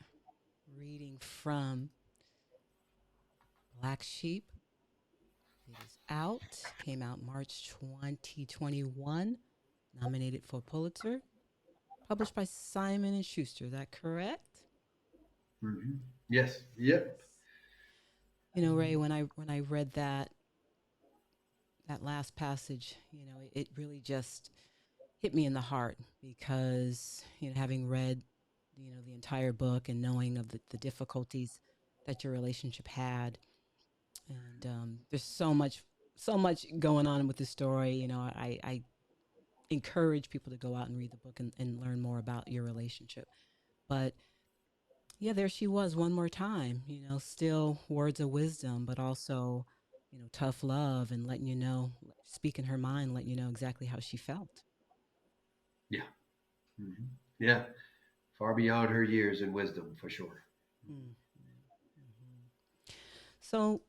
reading from Black Sheep. It is out, came out March 2021, nominated for Pulitzer, published by Simon & Schuster. Is that correct? Mm-hmm. Yes. Yep. Yes. You know, Ray, when I read that last passage, it really just hit me in the heart because, having read, the entire book and knowing of the difficulties that your relationship had. And there's so much going on with the story. I encourage people to go out and read the book and learn more about your relationship. But yeah, there she was one more time, still words of wisdom, but also, tough love and letting speaking her mind, letting you know exactly how she felt. Yeah. Mm-hmm. Yeah. Far beyond her years in wisdom, for sure. Mm-hmm. So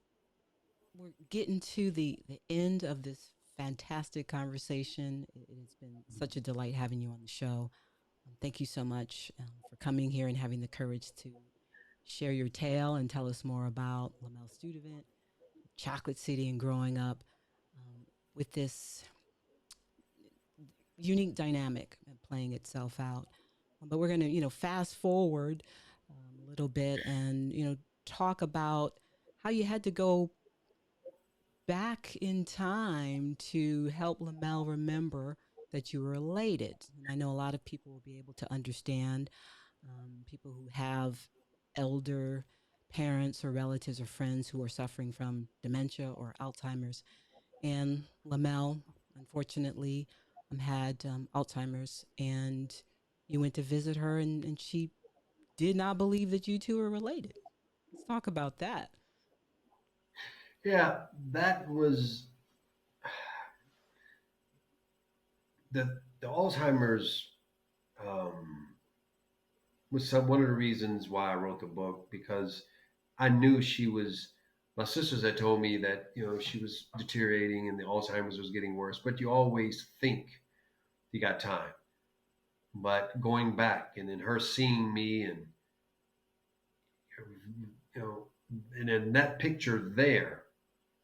we're getting to the end of this fantastic conversation. It has been such a delight having you on the show. Thank you so much for coming here and having the courage to share your tale and tell us more about Lamel Studevent, Chocolate City, and growing up with this unique dynamic playing itself out. But we're going to, fast forward a little bit and, talk about how you had to go back in time to help Lamel remember that you were related. And I know a lot of people will be able to understand people who have elder parents or relatives or friends who are suffering from dementia or Alzheimer's. And Lamel, unfortunately, had Alzheimer's, and you went to visit her, and she did not believe that you two were related. Let's talk about that. Yeah, that was the Alzheimer's um, was one of the reasons why I wrote the book, because I knew she was. My sisters had told me that she was deteriorating and the Alzheimer's was getting worse. But you always think you got time. But going back and then her seeing me and you know and in that picture there,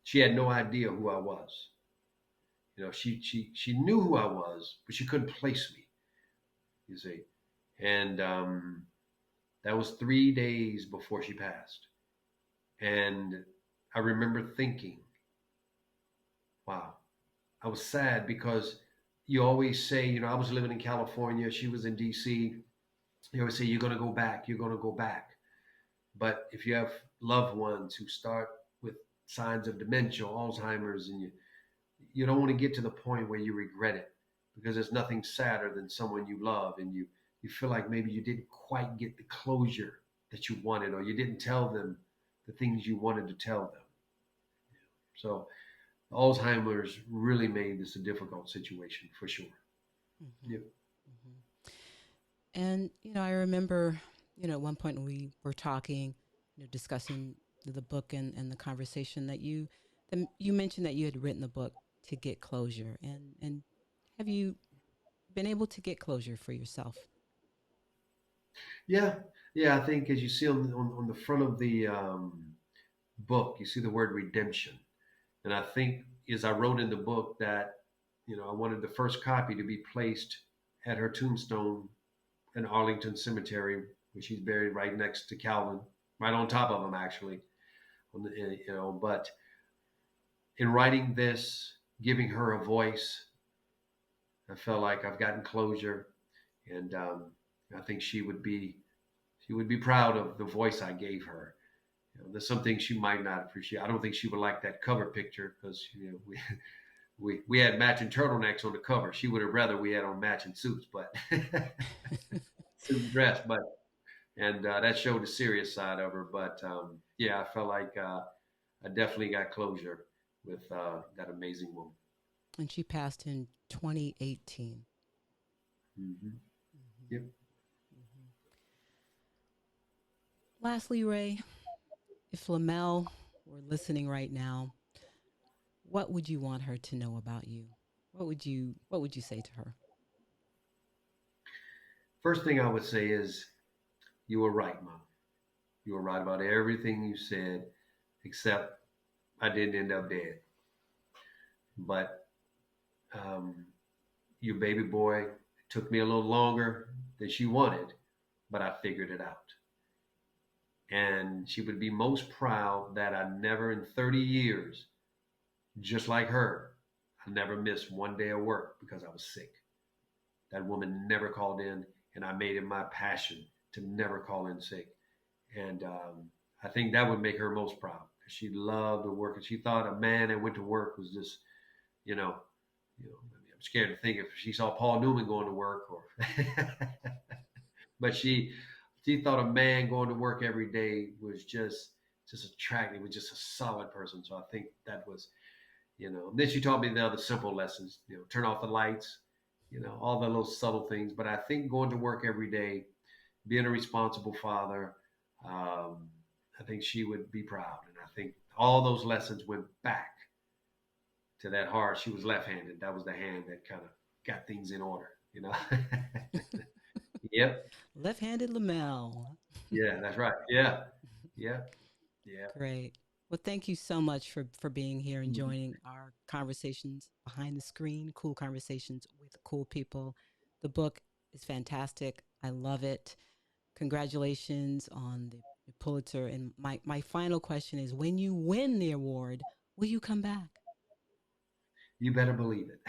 she had no idea who I was. She knew who I was, but she couldn't place me. You see, and that was 3 days before she passed. And I remember thinking, wow, I was sad because you always say, I was living in California, she was in D.C. You always say, you're going to go back, you're going to go back. But if you have loved ones who start with signs of dementia, Alzheimer's, and you don't want to get to the point where you regret it, because there's nothing sadder than someone you love and you feel like maybe you didn't quite get the closure that you wanted, or you didn't tell them the things you wanted to tell them. So Alzheimer's really made this a difficult situation for sure. Mm-hmm. Yep. Mm-hmm. And I remember, at one point when we were talking, discussing the book and the conversation that you mentioned that you had written the book to get closure, and have you been able to get closure for yourself? Yeah, yeah. I think as you see on the front of the book, you see the word redemption, and I think as I wrote in the book that I wanted the first copy to be placed at her tombstone in Arlington Cemetery, where she's buried right next to Calvin, right on top of him actually. But in writing this, giving her a voice, I felt like I've gotten closure. and I think she would be proud of the voice I gave her. There's some things she might not appreciate. I don't think she would like that cover picture because we had matching turtlenecks on the cover. She would have rather we had on matching suits, but suit and dress. But and that showed the serious side of her. But yeah, I felt like I definitely got closure with that amazing woman. And she passed in 2018. Mm-hmm. Yep. Mm-hmm. Lastly, Ray, if Lamel were listening right now, what would you want her to know about you? What would you say to her? First thing I would say is you were right, Mom. You were right about everything you said, except I didn't end up dead. But um, your baby boy took me a little longer than she wanted, but I figured it out. And she would be most proud that I never in 30 years, just like her, I never missed one day of work because I was sick. That woman never called in, and I made it my passion to never call in sick. And I think that would make her most proud. She loved to work, and she thought a man that went to work was just, you know, I mean, I'm scared to think if she saw Paul Newman going to work, or, but she thought a man going to work every day was just attractive. Was just a solid person. So I think that was, Then she taught me the other simple lessons. Turn off the lights. All the little subtle things. But I think going to work every day, being a responsible father, I think she would be proud. And I think all those lessons went back to that heart. She was left-handed. That was the hand that kind of got things in order. Yep. Left-handed Lamel. Yeah, that's right. Yeah. Yeah. Yeah. Great. Well, thank you so much for being here and Mhm. joining our conversations behind the screen, cool conversations with cool people. The book is fantastic. I love it. Congratulations on the Pulitzer. And my final question is, when you win the award, will you come back? You better believe it.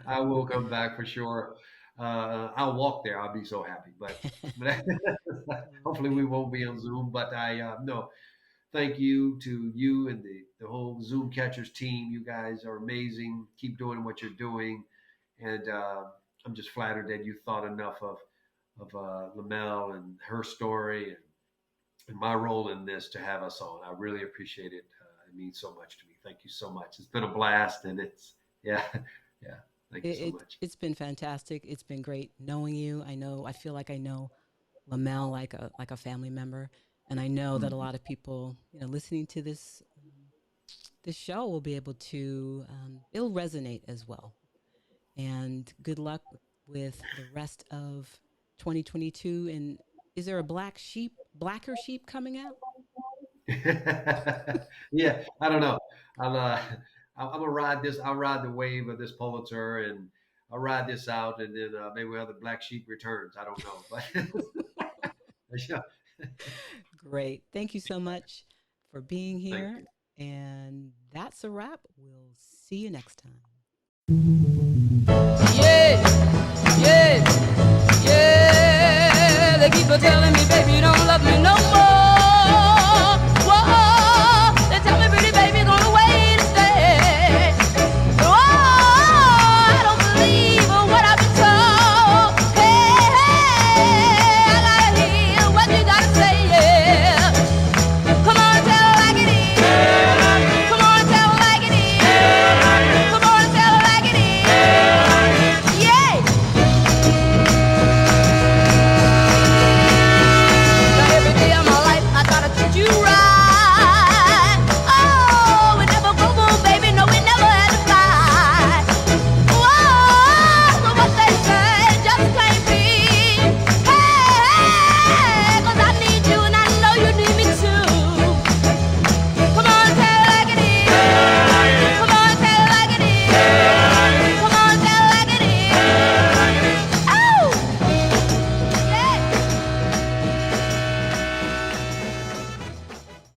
I will come back for sure. I'll walk there. I'll be so happy. But hopefully we Great. won't be on Zoom. But no, thank you to you and the whole Zoomcatchers team. You guys are amazing. Keep doing what you're doing, and I'm just flattered that you thought enough of Lamel and her story and my role in this to have us on. I really appreciate it. It means so much to me. Thank you so much. It's been a blast, and yeah, yeah. Thank you so much. It's been fantastic. It's been great knowing you. I feel like I know Lamel like a family member, and I know that a Mhm. lot of people, listening to this show will be able to it'll resonate as well. And good luck with the rest of 2022. And is there a blacker sheep coming out? Yeah, I don't know. I'll I'm gonna ride this. I'll ride the wave of this Pulitzer, and I'll ride this out, and then maybe we'll have the black sheep returns. I don't know, but yeah. Great. Thank you so much for being Thank here. you. And that's a wrap. We'll see you next time. Yeah, yeah, yeah.